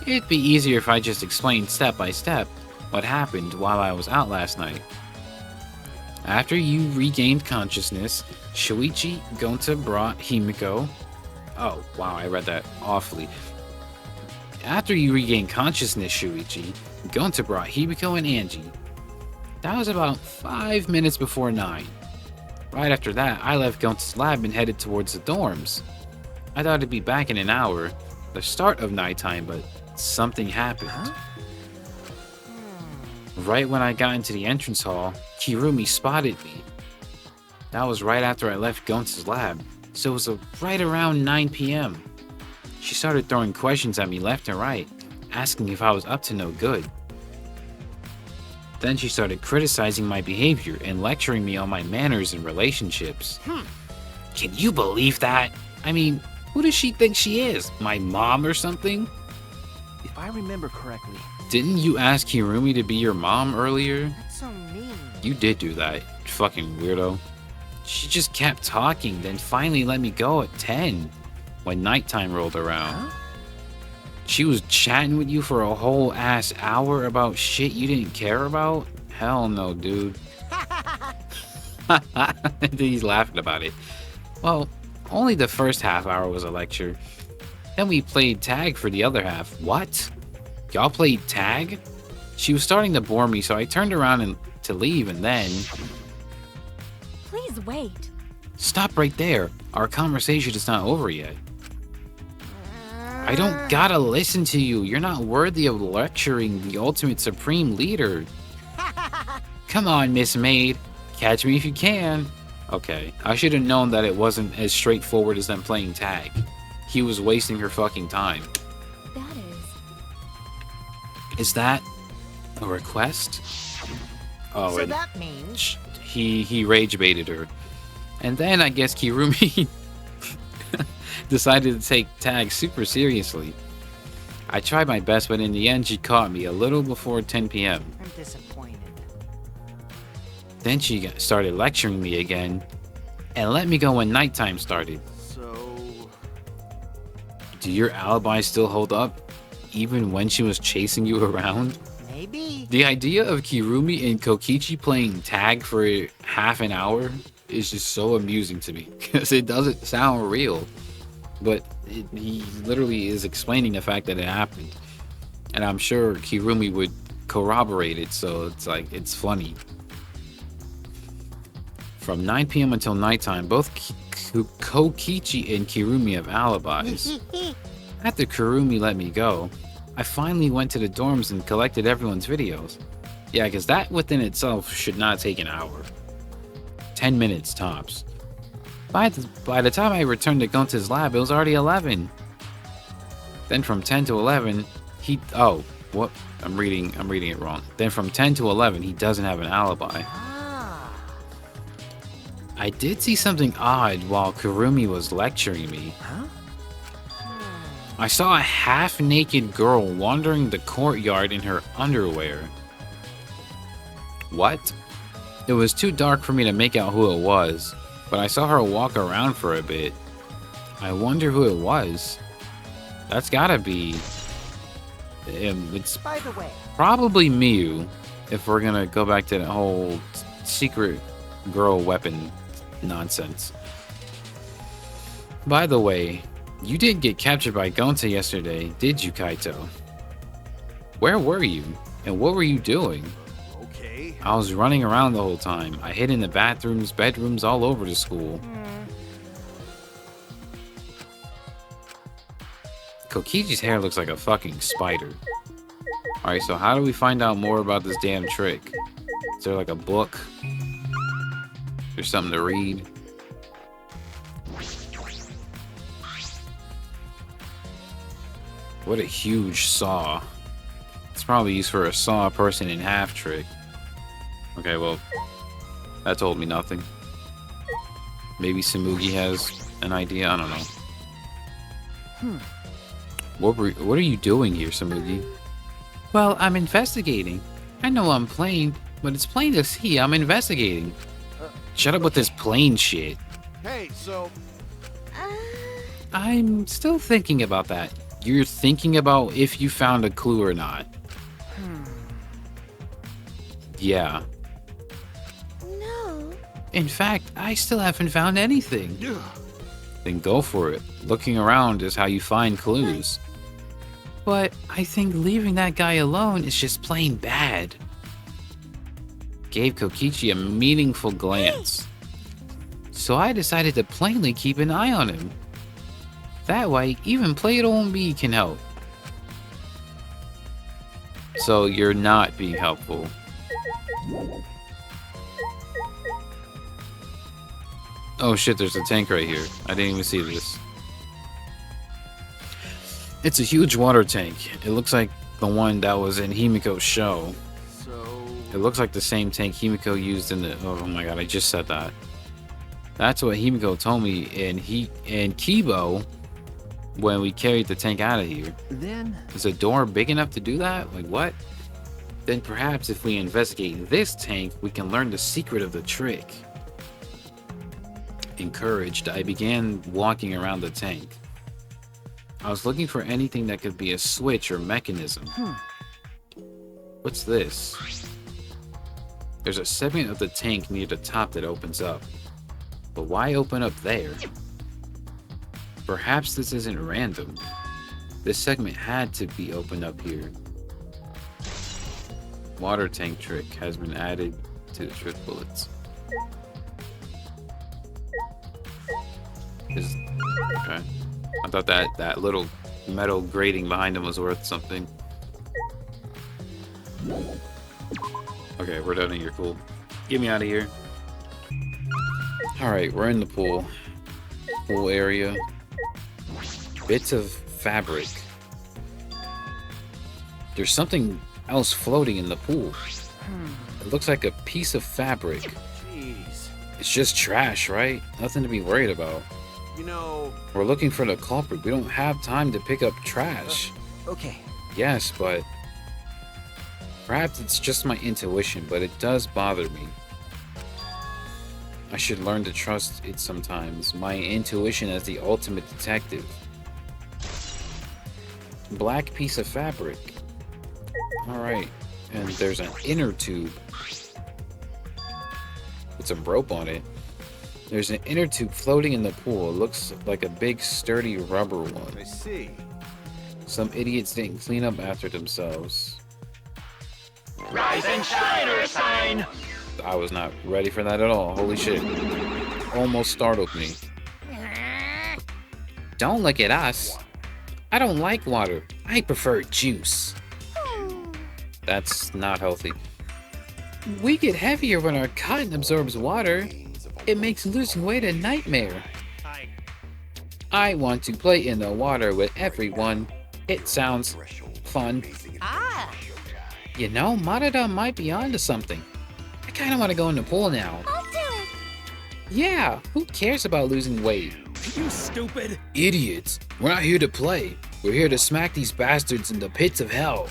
It'd be easier if I just explained step by step what happened while I was out last night. After you regained consciousness, Shuichi Gonta brought Himiko. Oh, wow, I read that awfully. After you regained consciousness, Shuichi, Gonta brought Himiko and Angie. That was about 5 minutes before 9. Right after that, I left Gonta's lab and headed towards the dorms. I thought I'd be back in an hour, the start of nighttime, but something happened. Right when I got into the entrance hall, Kirumi spotted me. That was right after I left Gonta's lab, so it was right around 9 p.m. She started throwing questions at me left and right, asking if I was up to no good. Then she started criticizing my behavior and lecturing me on my manners and relationships. Can you believe that? I mean, who does she think she is? My mom or something? If I remember correctly, Didn't you ask Kirumi to be your mom earlier? That's so mean. You did do that, you fucking weirdo. She just kept talking, then finally let me go at 10 when nighttime rolled around. She was chatting with you for a whole ass hour about shit you didn't care about? Hell no, dude. He's laughing about it. Well, only the first half hour was a lecture. Then we played tag for the other half. What? Y'all played tag? She was starting to bore me, so I turned around to leave, and then... Please wait. Stop right there. Our conversation is not over yet. I don't gotta listen to you. You're not worthy of lecturing the ultimate supreme leader. Come on, Miss Maid. Catch me if you can. Okay, I should have known that it wasn't as straightforward as them playing tag. He was wasting her fucking time. That is. Is that a request? Oh, So and that means. he rage baited her. And then I guess Kirumi decided to take tag super seriously. I tried my best, but in the end she caught me a little before 10 p.m. I'm disappointed. Then she started lecturing me again and let me go when nighttime started. So... Do your alibis still hold up, even when she was chasing you around? Maybe. The idea of Kirumi and Kokichi playing tag for half an hour is just so amusing to me, because it doesn't sound real. But he literally is explaining the fact that it happened. And I'm sure Kirumi would corroborate it, so it's like, it's funny. From 9 p.m. until nighttime, both Kokichi and Kirumi have alibis. After Kirumi let me go, I finally went to the dorms and collected everyone's videos. Yeah, because that within itself should not take an hour. 10 minutes tops. By the time I returned to Gonta's lab, it was already 11. Then from 10 to 11, oh, what? I'm reading it wrong. Then from 10 to 11, he doesn't have an alibi. Ah. I did see something odd while Kirumi was lecturing me. Huh? I saw a half-naked girl wandering the courtyard in her underwear. What? It was too dark for me to make out who it was, but I saw her walk around for a bit. I wonder who it was. That's gotta be... it's By the way. probably Miyu, if we're gonna go back to the whole secret girl weapon nonsense. By the way, you didn't get captured by Gonta yesterday, did you, Kaito? Where were you? And what were you doing? Okay. I was running around the whole time. I hid in the bathrooms, bedrooms, all over the school. Kokichi's hair looks like a fucking spider. Alright, so how do we find out more about this damn trick? Is there like a book? There's something to read? What a huge saw. It's probably used for a saw a person in half trick. Okay, well, that told me nothing. Maybe Samugi has an idea, I don't know. What are you doing here, Samugi? Well, I'm investigating. I know I'm plain, but it's plain to see I'm investigating. Shut up with this plain shit. Hey, so... I'm still thinking about that. You're thinking about if you found a clue or not. Yeah. No. In fact, I still haven't found anything. Then go for it. Looking around is how you find clues. But I think leaving that guy alone is just plain bad. Gave Kokichi a meaningful glance. So I decided to plainly keep an eye on him. That way, even Plato and me can help. So you're not being helpful. Oh shit, there's a tank right here. I didn't even see this. It's a huge water tank. It looks like the one that was in Himiko's show. So... It looks like the same tank Himiko used in the... Oh my god, I just said that. That's what Himiko told me and Kibo when we carried the tank out of here. Then, Is a door big enough to do that? Like what? Then perhaps if we investigate this tank, we can learn the secret of the trick. Encouraged, I began walking around the tank. I was looking for anything that could be a switch or mechanism. What's this? There's a segment of the tank near the top that opens up. But why open up there? Perhaps this isn't random. This segment had to be opened up here. Water tank trick has been added to the trick bullets. Okay. I thought that little metal grating behind him was worth something. Okay, we're done here. Cool. Get me out of here. Alright, we're in the pool. Pool area. Bits of fabric. There's something else floating in the pool. It looks like a piece of fabric. Jeez. It's just trash, right? Nothing to be worried about. You know... We're looking for the culprit. We don't have time to pick up trash. Okay. Yes, but... Perhaps it's just my intuition, but it does bother me. I should learn to trust it sometimes. My intuition as the ultimate detective. Black piece of fabric. Alright. And there's an inner tube. With some rope on it. There's an inner tube floating in the pool. It looks like a big sturdy rubber one. I see. Some idiots didn't clean up after themselves. Rise and shine, or sign. I was not ready for that at all. Holy shit. Almost startled me. Don't look at us. I don't like water. I prefer juice. That's not healthy. We get heavier when our cotton absorbs water. It makes losing weight a nightmare. I want to play in the water with everyone. It sounds fun. Ah! You know, Monodon might be onto something. I kinda wanna go in the pool now. I'll do it. Yeah, who cares about losing weight? You stupid! Idiots. We're not here to play. We're here to smack these bastards in the pits of hell.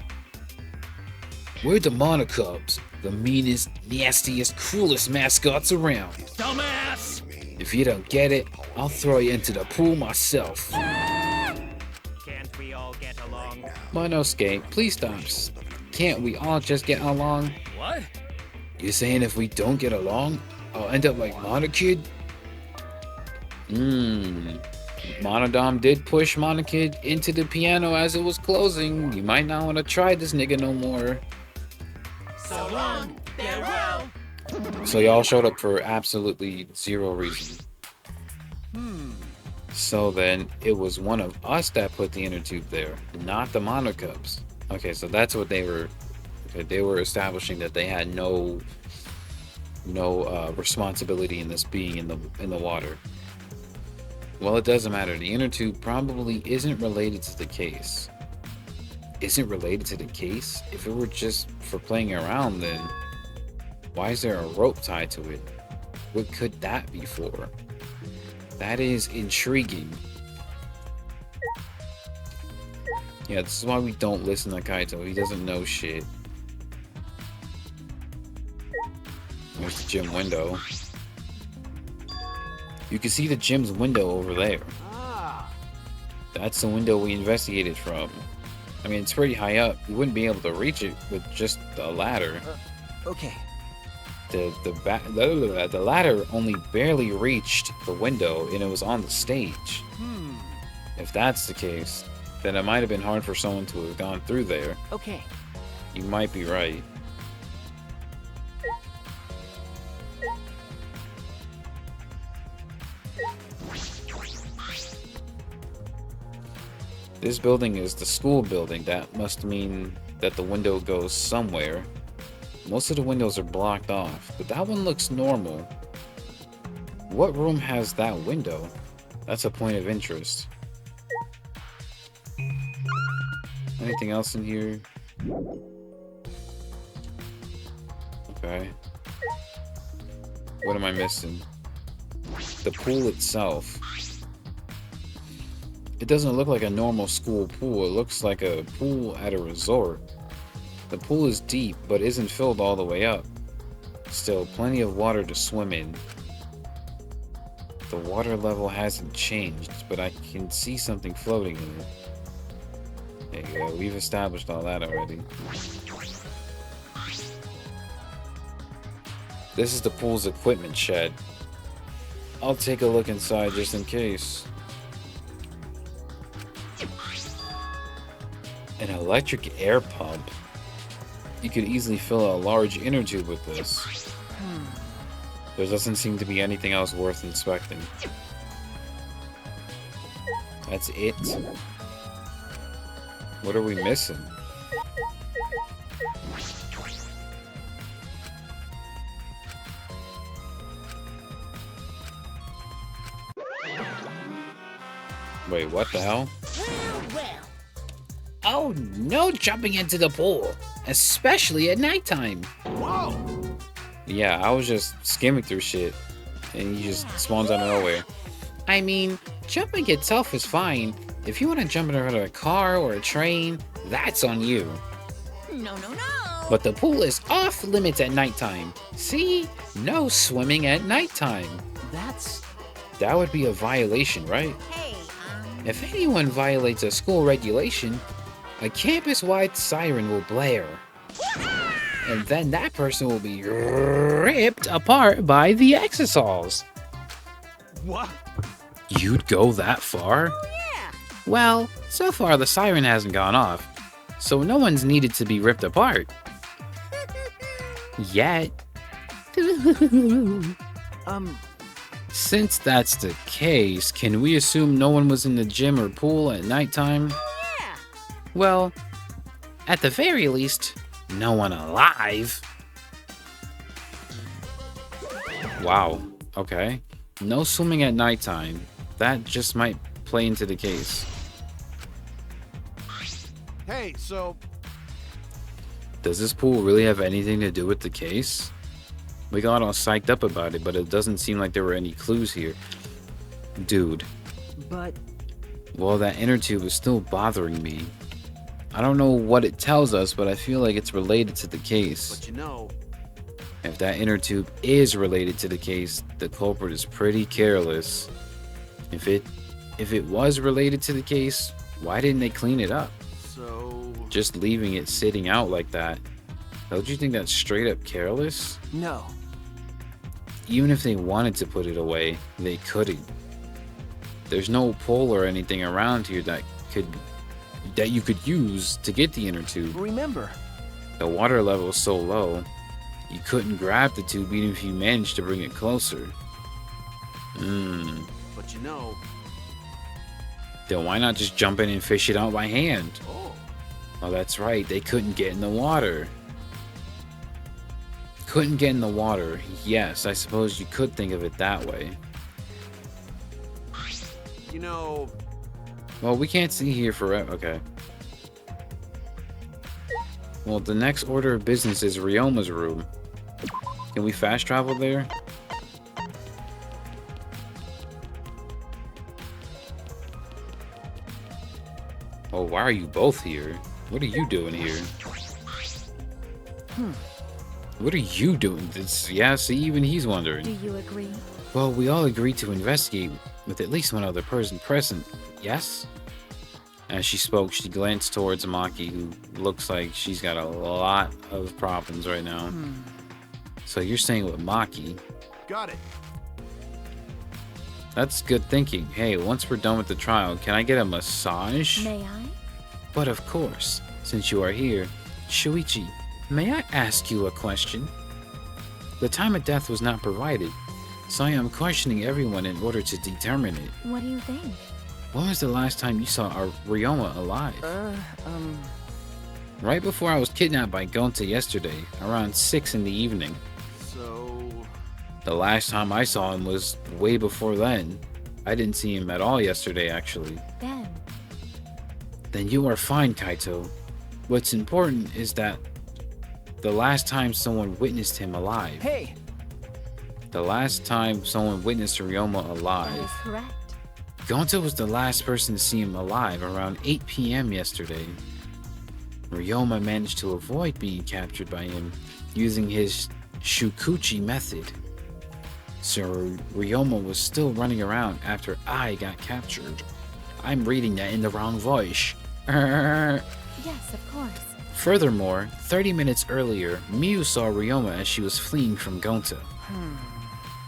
We're the Monocubs, the meanest, nastiest, cruelest mascots around. Dumbass! If you don't get it, I'll throw you into the pool myself. Can't we all get along? Monosuke, please stop. Can't we all just get along? What? You saying if we don't get along, I'll end up like Monokid? Monodom did push Monokid into the piano as it was closing. You might not want to try this nigga no more. So long, farewell. So y'all showed up for absolutely zero reason. So then, it was one of us that put the inner tube there, not the Monocubs. Okay, so that's what they were... Okay, they were establishing that they had no responsibility in this being in the water. Well, it doesn't matter. The inner tube probably isn't related to the case. Isn't related to the case? If it were just for playing around, then why is there a rope tied to it? What could that be for? That is intriguing. Yeah, this is why we don't listen to Kaito. He doesn't know shit. There's the gym window. You can see the gym's window over there. That's the window we investigated from. I mean, it's pretty high up. You wouldn't be able to reach it with just the ladder. Okay. The ladder only barely reached the window, and it was on the stage. If that's the case, then it might have been hard for someone to have gone through there. Okay. You might be right. This building is the school building. That must mean that the window goes somewhere. Most of the windows are blocked off, but that one looks normal. What room has that window? That's a point of interest. Anything else in here? Okay. What am I missing? The pool itself. It doesn't look like a normal school pool. It looks like a pool at a resort. The pool is deep, but isn't filled all the way up. Still, plenty of water to swim in. The water level hasn't changed, but I can see something floating in it. There you go, we've established all that already. This is the pool's equipment shed. I'll take a look inside just in case. An electric air pump. You could easily fill a large inner tube with this. There doesn't seem to be anything else worth inspecting. That's it? What are we missing? Wait, what the hell? Oh, no jumping into the pool, especially at nighttime. Whoa! Yeah, I was just skimming through shit, and he just spawns out of nowhere. I mean, jumping itself is fine. If you want to jump in front of a car or a train, that's on you. No. But the pool is off limits at nighttime. See? No swimming at nighttime. That would be a violation, right? Hey, If anyone violates a school regulation, a campus-wide siren will blare. And then that person will be ripped apart by the Exosols. What? You'd go that far? yeah. Well, so far the siren hasn't gone off, so no one's needed to be ripped apart. Yet. Since that's the case, can we assume no one was in the gym or pool at nighttime? Yeah. Well, at the very least, no one alive. Wow, okay. No swimming at nighttime. That just might play into the case. Hey, so Does this pool really have anything to do with the case? We got all psyched up about it, but it doesn't seem like there were any clues here. Dude. But Well, that inner tube is still bothering me. I don't know what it tells us, but I feel like it's related to the case. but you know, If that inner tube is related to the case, the culprit is pretty careless. If it was related to the case, why didn't they clean it up? so Just leaving it sitting out like that. Don't you think that's straight up careless? no. Even if they wanted to put it away, they couldn't. There's no pole or anything around here that you could use to get the inner tube. Remember, The water level is so low, you couldn't grab the tube even if you managed to bring it closer. but you know, Then why not just jump in and fish it out by hand? Oh, that's right, they couldn't get in the water. Couldn't get in the water. Yes, I suppose you could think of it that way. you know, Well, we can't see here forever. Okay. Well, the next order of business is Ryoma's room. Can we fast travel there? Oh, why are you both here? What are you doing here? What are you doing? Yeah, see, even he's wondering. Do you agree? Well, we all agreed to investigate with at least one other person present, yes? As she spoke, she glanced towards Maki, who looks like she's got a lot of problems right now. So you're saying with Maki, got it. that's good thinking. Hey, once we're done with the trial, can I get a massage? May I? But of course, since you are here, Shuichi, may I ask you a question? The time of death was not provided, so I am questioning everyone in order to determine it. What do you think? When was the last time you saw our Ryoma alive? Right before I was kidnapped by Gonta yesterday, around 6 in the evening. So The last time I saw him was way before then. I didn't see him at all yesterday, actually. Then you are fine, Kaito. What's important is that the last time someone witnessed him alive. hey, The last time someone witnessed Ryoma That alive. is correct. Gonta was the last person to see him alive around 8 p.m. yesterday. Ryoma managed to avoid being captured by him using his Shukuchi method. So Ryoma was still running around after I got captured. I'm reading that in the wrong voice. Yes, of course. Furthermore, 30 minutes earlier, Miu saw Ryoma as she was fleeing from Gonta.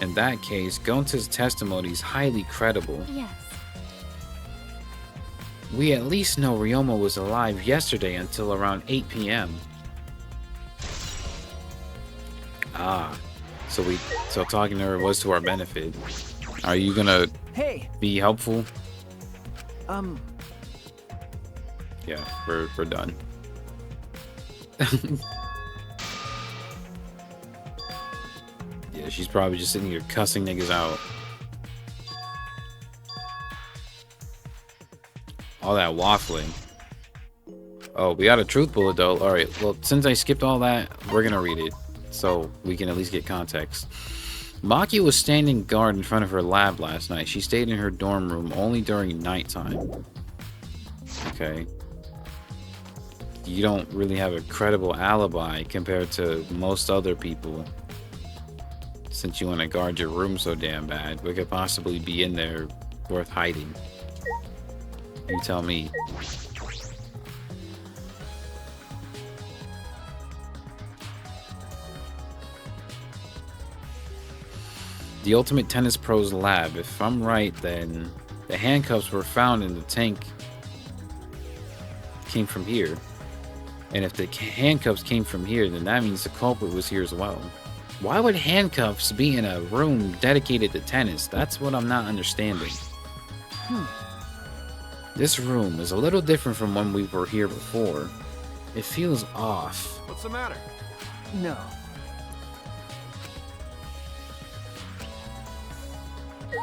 In that case, Gonta's testimony is highly credible. Yes. We at least know Ryoma was alive yesterday until around 8 p.m. Ah, so talking to her was to our benefit. Are you gonna Hey, be helpful? um, Yeah, we're done. Yeah, she's probably just sitting here cussing niggas out. All that waffling. Oh, we got a truth bullet though. Alright, well, since I skipped all that, we're gonna read it. So we can at least get context. Maki was standing guard in front of her lab last night. She stayed in her dorm room only during nighttime. Okay. You don't really have a credible alibi compared to most other people. Since you want to guard your room so damn bad, what could possibly be in there worth hiding? You tell me. The Ultimate Tennis Pro's lab. If I'm right, then the handcuffs were found in the tank came from here. And if the handcuffs came from here, then that means the culprit was here as well. Why would handcuffs be in a room dedicated to tennis? That's what I'm not understanding. This room is a little different from when we were here before. It feels off. What's the matter? no.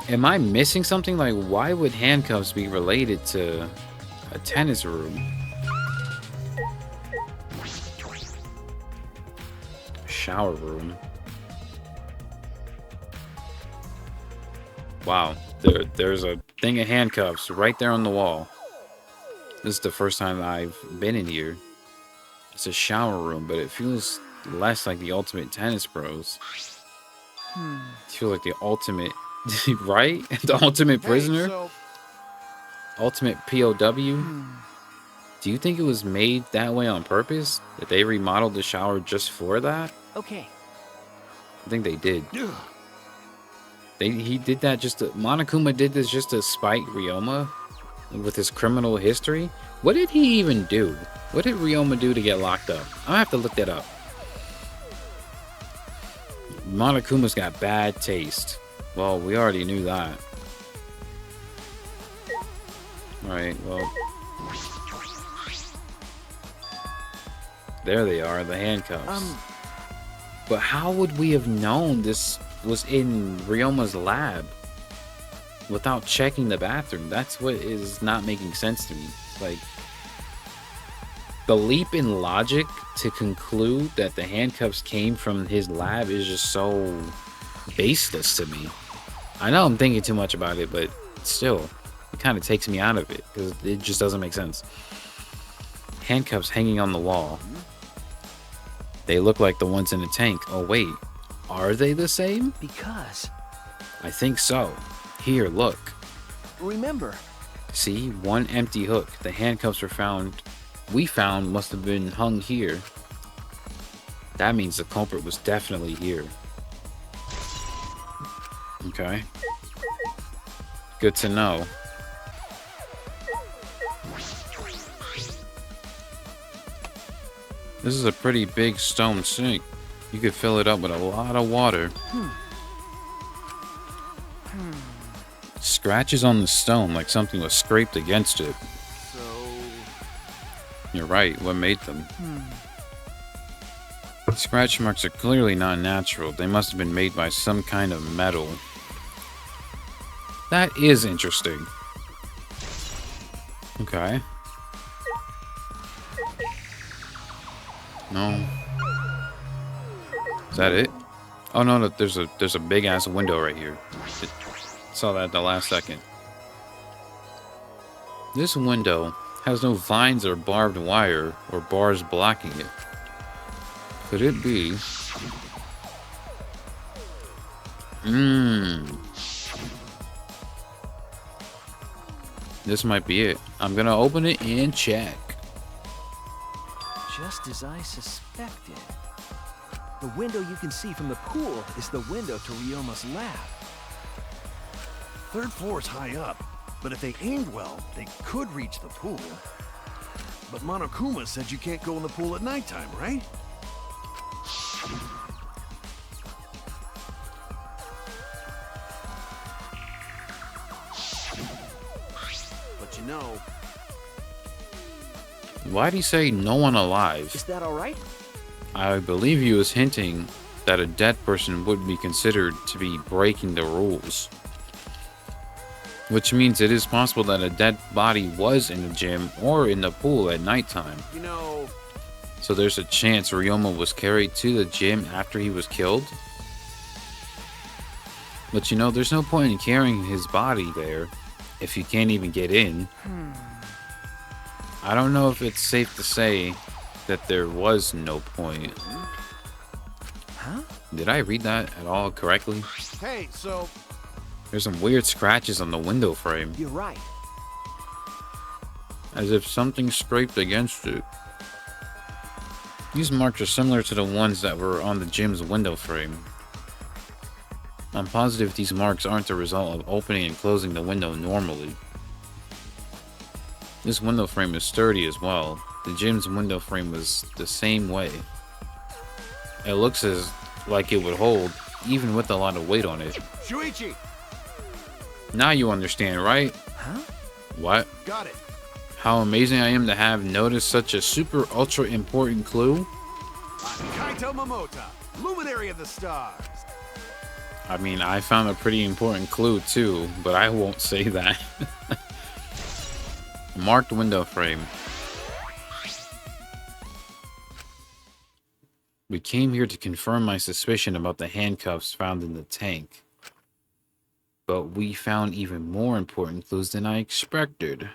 Am I missing something? Like, why would handcuffs be related to a tennis room? Shower room. Wow, there's a thing of handcuffs right there on the wall. This is the first time I've been in here. It's a shower room, but it feels less like the Ultimate Tennis Pros. It feels like the ultimate, right? The ultimate prisoner? Hey, so Ultimate POW? Do you think it was made that way on purpose? That they remodeled the shower just for that? Okay. I think they did. He did that just to... Monokuma did this just to spite Ryoma with his criminal history? What did he even do? What did Ryoma do to get locked up? I'm gonna have to look that up. Monokuma's got bad taste. Well, we already knew that. Alright, well... There they are, the handcuffs. But how would we have known this was in Ryoma's lab without checking the bathroom? That's what is not making sense to me. Like, the leap in logic to conclude that the handcuffs came from his lab is just so baseless to me. I know I'm thinking too much about it, but still, it kind of takes me out of it because it just doesn't make sense. Handcuffs hanging on the wall. They look like the ones in the tank. Oh wait, are they the same? Because, I think so. Here, look. remember, See, one empty hook. The handcuffs we found must have been hung here. That means the culprit was definitely here. Okay. Good to know. This is a pretty big stone sink. You could fill it up with a lot of water. Scratches on the stone like something was scraped against it. So, You're right, what made them? Scratch marks are clearly not natural. They must have been made by some kind of metal. That is interesting. Okay. No. Is that it? Oh no, there's a big ass window right here. Saw that at the last second. This window has no vines or barbed wire or bars blocking it. Could it be? This might be it. I'm gonna open it and check. Just as I suspected. The window you can see from the pool is the window to Ryoma's lab. Third floor's high up, but if they aimed well, they could reach the pool. But Monokuma said you can't go in the pool at nighttime, right? But you know, Why'd he say no one alive? Is that all right? I believe he was hinting that a dead person would be considered to be breaking the rules. Which means it is possible that a dead body was in the gym or in the pool at nighttime. you know, So there's a chance Ryoma was carried to the gym after he was killed. But you know, there's no point in carrying his body there if you can't even get in. I don't know if it's safe to say that there was no point. Huh? Did I read that at all correctly? hey, so There's some weird scratches on the window frame, You're right. as if something scraped against it. These marks are similar to the ones that were on the gym's window frame. I'm positive these marks aren't the result of opening and closing the window normally. This window frame is sturdy as well. The gym's window frame was the same way. It looks like it would hold, even with a lot of weight on it. Shuichi, Now you understand, right? Huh? What? got it. How amazing I am to have noticed such a super ultra important clue? I'm Kaito Momota, luminary of the stars. I mean, I found a pretty important clue too, but I won't say that. Marked window frame. We came here to confirm my suspicion about the handcuffs found in the tank. But we found even more important clues than I expected.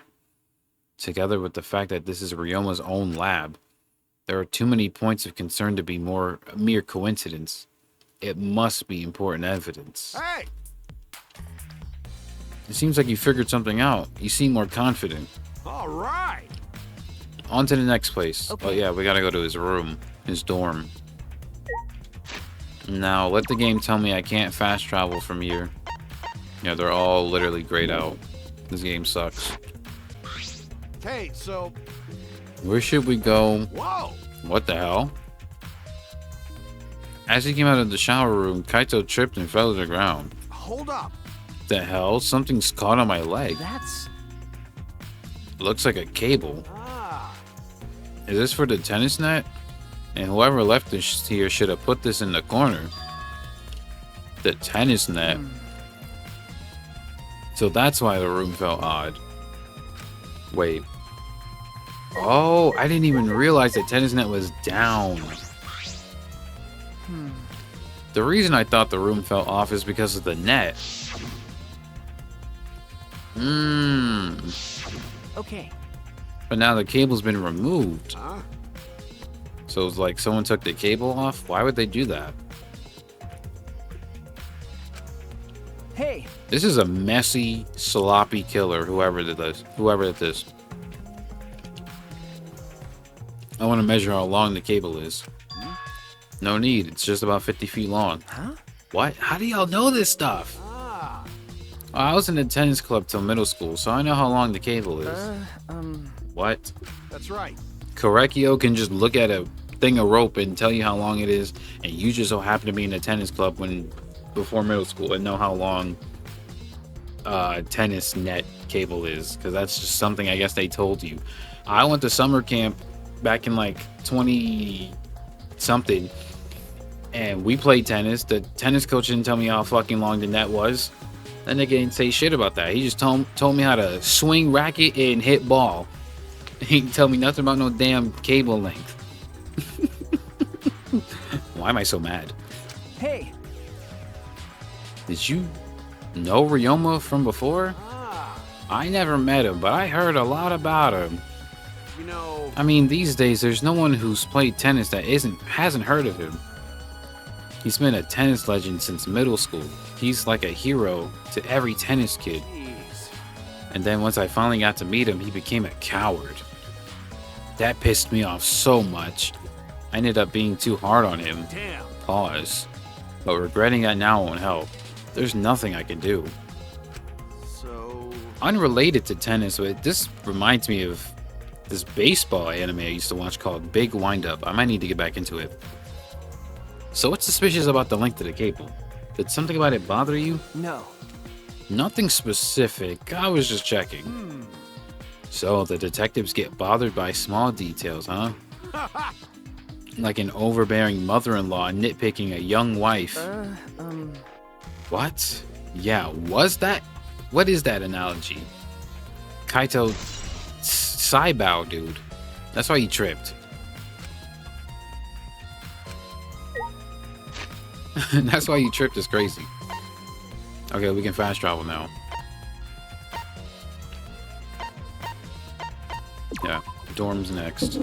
Together with the fact that this is Ryoma's own lab, there are too many points of concern to be a mere coincidence. It must be important evidence. Hey, It seems like you figured something out. You seem more confident. all right. On to the next place. Okay. Oh yeah, we gotta go to his room, his dorm. Now, let the game tell me I can't fast travel from here. Yeah, they're all literally grayed out. This game sucks. Hey, so, Where should we go? whoa. What the hell? As he came out of the shower room, Kaito tripped and fell to the ground. Hold up. The hell? Something's caught on my leg. That's... Looks like a cable. Ah, Is this for the tennis net? And whoever left this here should have put this in the corner. The tennis net. So that's why the room felt odd. Wait. Oh, I didn't even realize the tennis net was down. The reason I thought the room fell off is because of the net. Okay. But now the cable's been removed. huh? So it's like someone took the cable off? Why would they do that? Hey, This is a messy, sloppy killer, whoever did this. I want to measure how long the cable is. No need, it's just about 50 feet long. huh? What? How do y'all know this stuff? Ah, I was in a tennis club till middle school, so I know how long the cable is. What? that's right. Korekio can just look at a thing of rope and tell you how long it is, and you just so happen to be in a tennis club before middle school and know how long tennis net cable is, because that's just something I guess they told you. I went to summer camp back in like 20 something, and we played tennis. The tennis coach didn't tell me how fucking long the net was. That nigga didn't say shit about that. He just told me how to swing racket and hit ball. He didn't tell me nothing about no damn cable length. Why am I so mad? Hey, Did you know Ryoma from before? Ah, I never met him, but I heard a lot about him. you know, I mean, these days there's no one who's played tennis that hasn't heard of him. He's been a tennis legend since middle school. He's like a hero to every tennis kid. jeez. And then once I finally got to meet him, he became a coward. That pissed me off so much. I ended up being too hard on him. Damn. Pause. But regretting that now won't help. There's nothing I can do. So... Unrelated to tennis, but this reminds me of this baseball anime I used to watch called Big Wind-Up. I might need to get back into it. So what's suspicious about the link to the cable? Did something about it bother you? No. Nothing specific. I was just checking. So the detectives get bothered by small details, huh? Like an overbearing mother-in-law nitpicking a young wife. What? Yeah, was that? What is that analogy? Kaito Saibao, dude. That's why he tripped. That's why you tripped is crazy. Okay, we can fast travel now. Yeah, dorms next.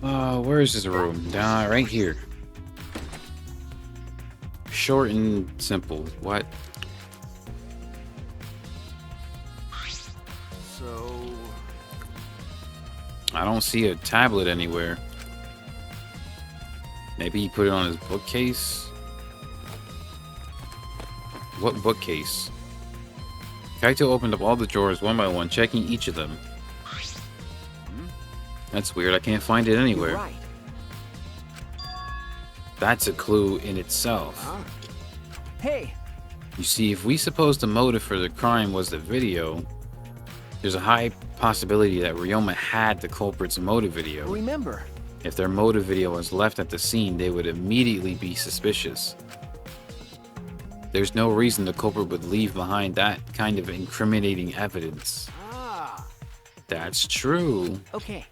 Where is this room? Right here. Short and simple. What? So... I don't see a tablet anywhere. Maybe he put it on his bookcase? What bookcase? Kaito opened up all the drawers one by one, checking each of them. That's weird, I can't find it anywhere. You're right. That's a clue in itself. Hey, You see, if we suppose the motive for the crime was the video, there's a high possibility that Ryoma had the culprit's motive video. remember. If their motive video was left at the scene, they would immediately be suspicious. There's no reason the culprit would leave behind that kind of incriminating evidence. That's true. Okay.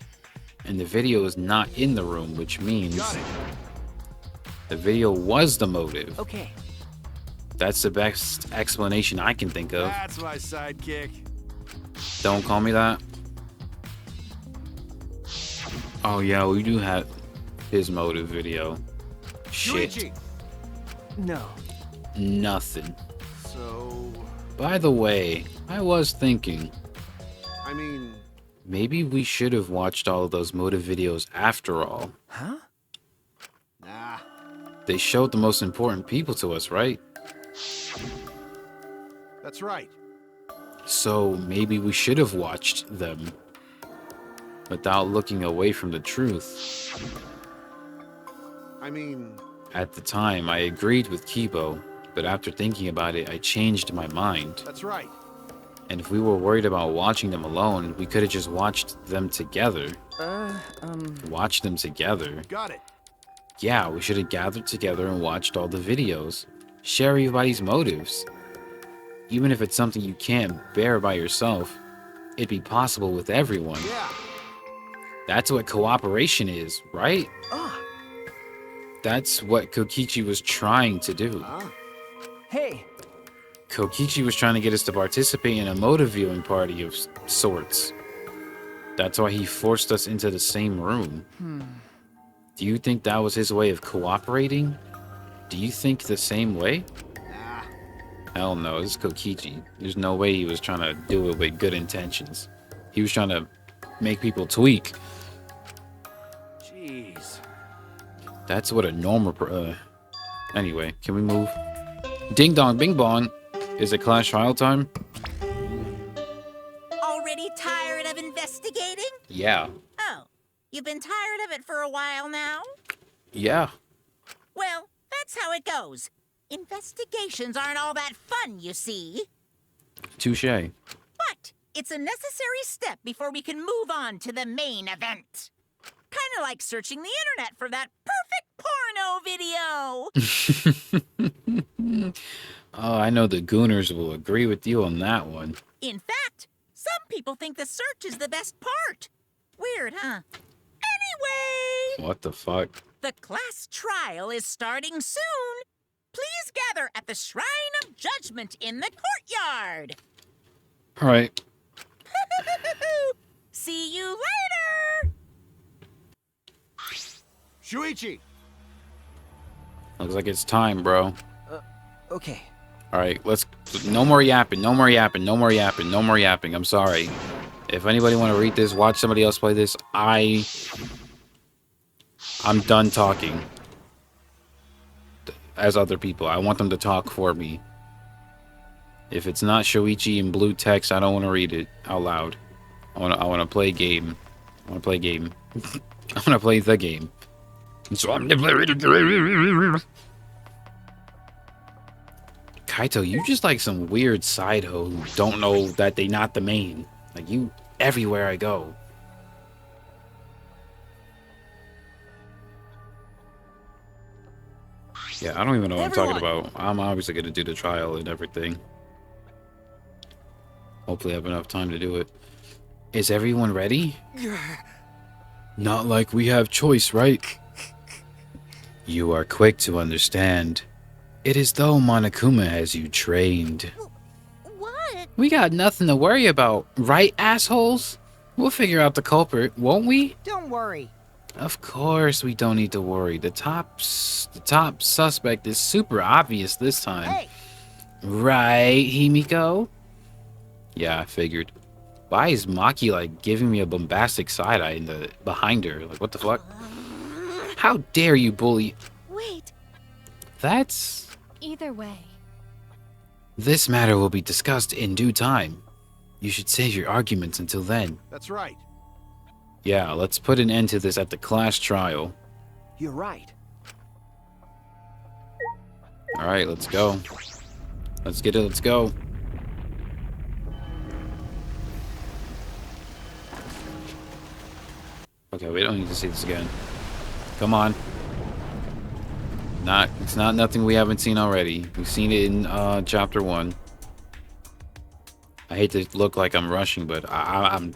And the video is not in the room, which means Got it. the video was the motive. Okay. That's the best explanation I can think of. That's my sidekick. Don't call me that. Oh yeah, we do have his motive video. Shit. Shuichi. No. Nothing. So... By the way, I was thinking, I mean... maybe we should have watched all of those motive videos after all. Huh? Nah. They showed the most important people to us, right? That's right. So maybe we should have watched them without looking away from the truth. I mean... At the time, I agreed with Kibo, but after thinking about it, I changed my mind. That's right. And if we were worried about watching them alone, we could have just watched them together. Watched them together. Got it. Yeah, we should have gathered together and watched all the videos. Share everybody's motives. Even if it's something you can't bear by yourself, it'd be possible with everyone. Yeah. That's what cooperation is, right? Ah. That's what Kokichi was trying to do. Hey. Kokichi was trying to get us to participate in a motive viewing party of sorts. That's why he forced us into the same room. Do you think that was his way of cooperating? Do you think the same way? Nah. Hell no, this is Kokichi. There's no way he was trying to do it with good intentions. He was trying to make people tweak. Jeez. That's what a normal Anyway, can we move? Ding dong, bing bong. Is it class trial time? Already tired of investigating? Yeah. Oh, you've been tired of it for a while now? Yeah. Well, that's how it goes. Investigations aren't all that fun, you see. Touche. But it's a necessary step before we can move on to the main event. Kind of like searching the internet for that perfect porno video. Oh, I know the Gooners will agree with you on that one. In fact, some people think the search is the best part. Weird, huh? Anyway, What the fuck? the class trial is starting soon. Please gather at the Shrine of Judgment in the courtyard. All right. See you later! Shuichi. Looks like it's time, bro. Okay. All right, let's. No more yapping. No more yapping. No more yapping. No more yapping. I'm sorry. If anybody want to read this, watch somebody else play this. I'm done talking as other people. I want them to talk for me. If it's not Shoichi in blue text, I don't want to read it out loud. I want to play a game. I want to play a game. I want to play the game. So I'm Kaito, you just like some weird sideho who don't know that they not the main. Like you everywhere I go. Yeah, I don't even know what I'm talking about. I'm obviously gonna do the trial and everything. Hopefully I have enough time to do it. Is everyone ready? Not like we have choice, right? You are quick to understand. It is though Monokuma has you trained. What? We got nothing to worry about, right, assholes? We'll figure out the culprit, won't we? Don't worry. Of course we don't need to worry. The top suspect is super obvious this time. Hey, Right, Himiko? Yeah, I figured. Why is Maki like giving me a bombastic side eye behind her? Like what the fuck? How dare you bully? Wait. That's... Either way. This matter will be discussed in due time. You should save your arguments until then. That's right. Yeah, let's put an end to this at the class trial. you're right. Alright, let's go. Let's get it, let's go. Okay, we don't need to see this again. Come on. It's not nothing we haven't seen already. We've seen it in chapter 1. I hate to look like I'm rushing, but I'm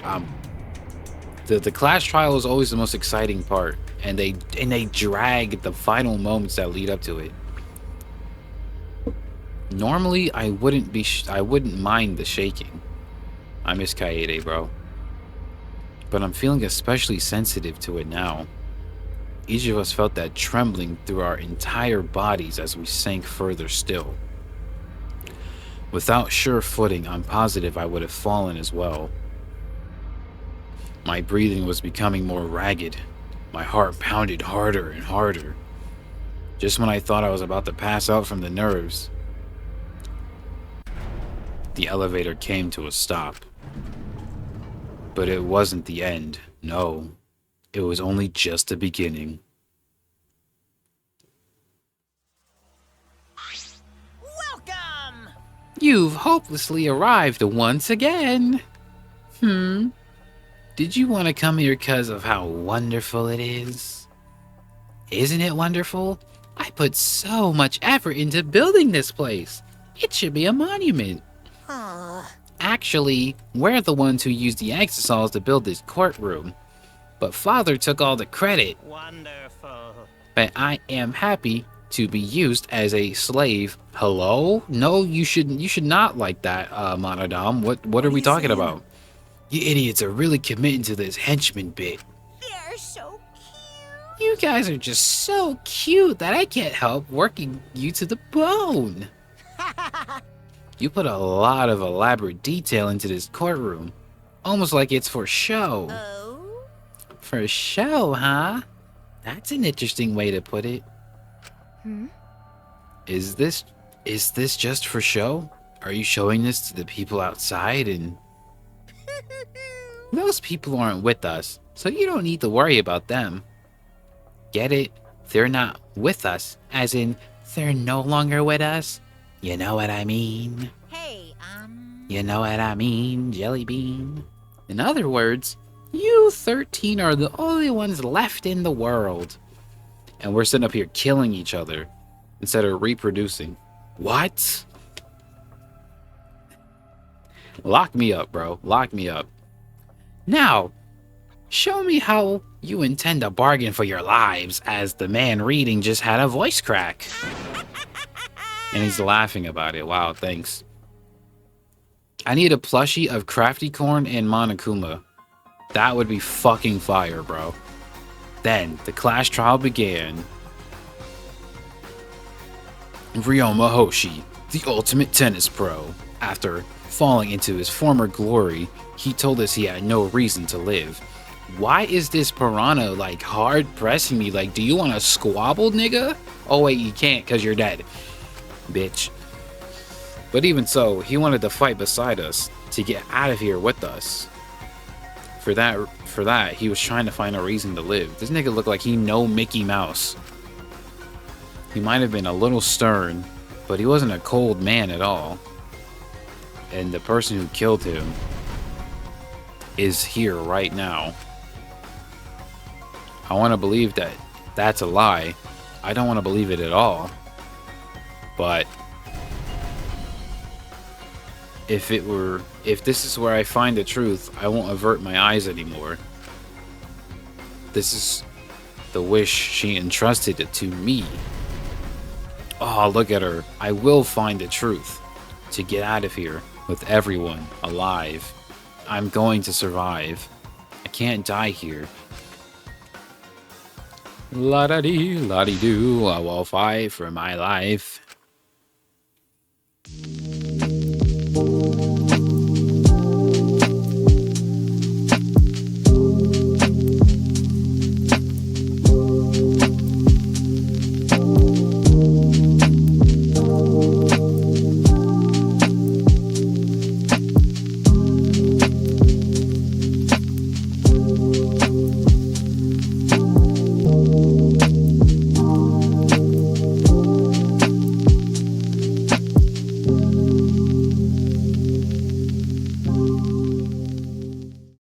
the class trial is always the most exciting part, and they drag the final moments that lead up to it. Normally, I wouldn't mind the shaking. I miss Kaede, bro. But I'm feeling especially sensitive to it now. Each of us felt that trembling through our entire bodies as we sank further still. Without sure footing, I'm positive I would have fallen as well. My breathing was becoming more ragged. My heart pounded harder and harder. Just when I thought I was about to pass out from the nerves, the elevator came to a stop. But it wasn't the end, no. It was only just the beginning. Welcome! You've hopelessly arrived once again. Did you want to come here because of how wonderful it is? Isn't it wonderful? I put so much effort into building this place. It should be a monument. Actually, we're the ones who used the exosols to build this courtroom. But Father took all the credit. Wonderful. But I am happy to be used as a slave. Hello? No, you should not like that, Monodam. What are we talking about? You idiots are really committing to this henchman bit. They're so cute. You guys are just so cute that I can't help working you to the bone. You put a lot of elaborate detail into this courtroom. Almost like it's for show. Oh? For show, huh? That's an interesting way to put it. Is this just for show? Are you showing this to the people outside and... Those people aren't with us, so you don't need to worry about them. Get it? They're not with us, as in, they're no longer with us. You know what I mean? Hey, You know what I mean, Jelly Bean? In other words, you 13 are the only ones left in the world. And we're sitting up here killing each other instead of reproducing. What? Lock me up, bro. Lock me up. Now, show me how you intend to bargain for your lives, as the man reading just had a voice crack. And he's laughing about it. Wow, thanks. I need a plushie of Crafty Corn and Monokuma. That would be fucking fire, bro. Then, the class trial began. Ryoma Hoshi, the ultimate tennis pro, after falling into his former glory, he told us he had no reason to live. Why is this piranha like hard pressing me? Like, do you want to squabble, nigga? Oh wait, you can't because you're dead, bitch. But even so, he wanted to fight beside us to get out of here with us. For that, he was trying to find a reason to live. This nigga looked like he know Mickey Mouse. He might have been a little stern, but he wasn't a cold man at all. And the person who killed him is here right now. I want to believe that that's a lie. I don't want to believe it at all. But if this is where I find the truth, I won't avert my eyes anymore. This is the wish she entrusted it to me. Oh, look at her. I will find the truth to get out of here with everyone alive. I'm going to survive. I can't die here. La-da-dee, la-dee-doo, I will fight for my life.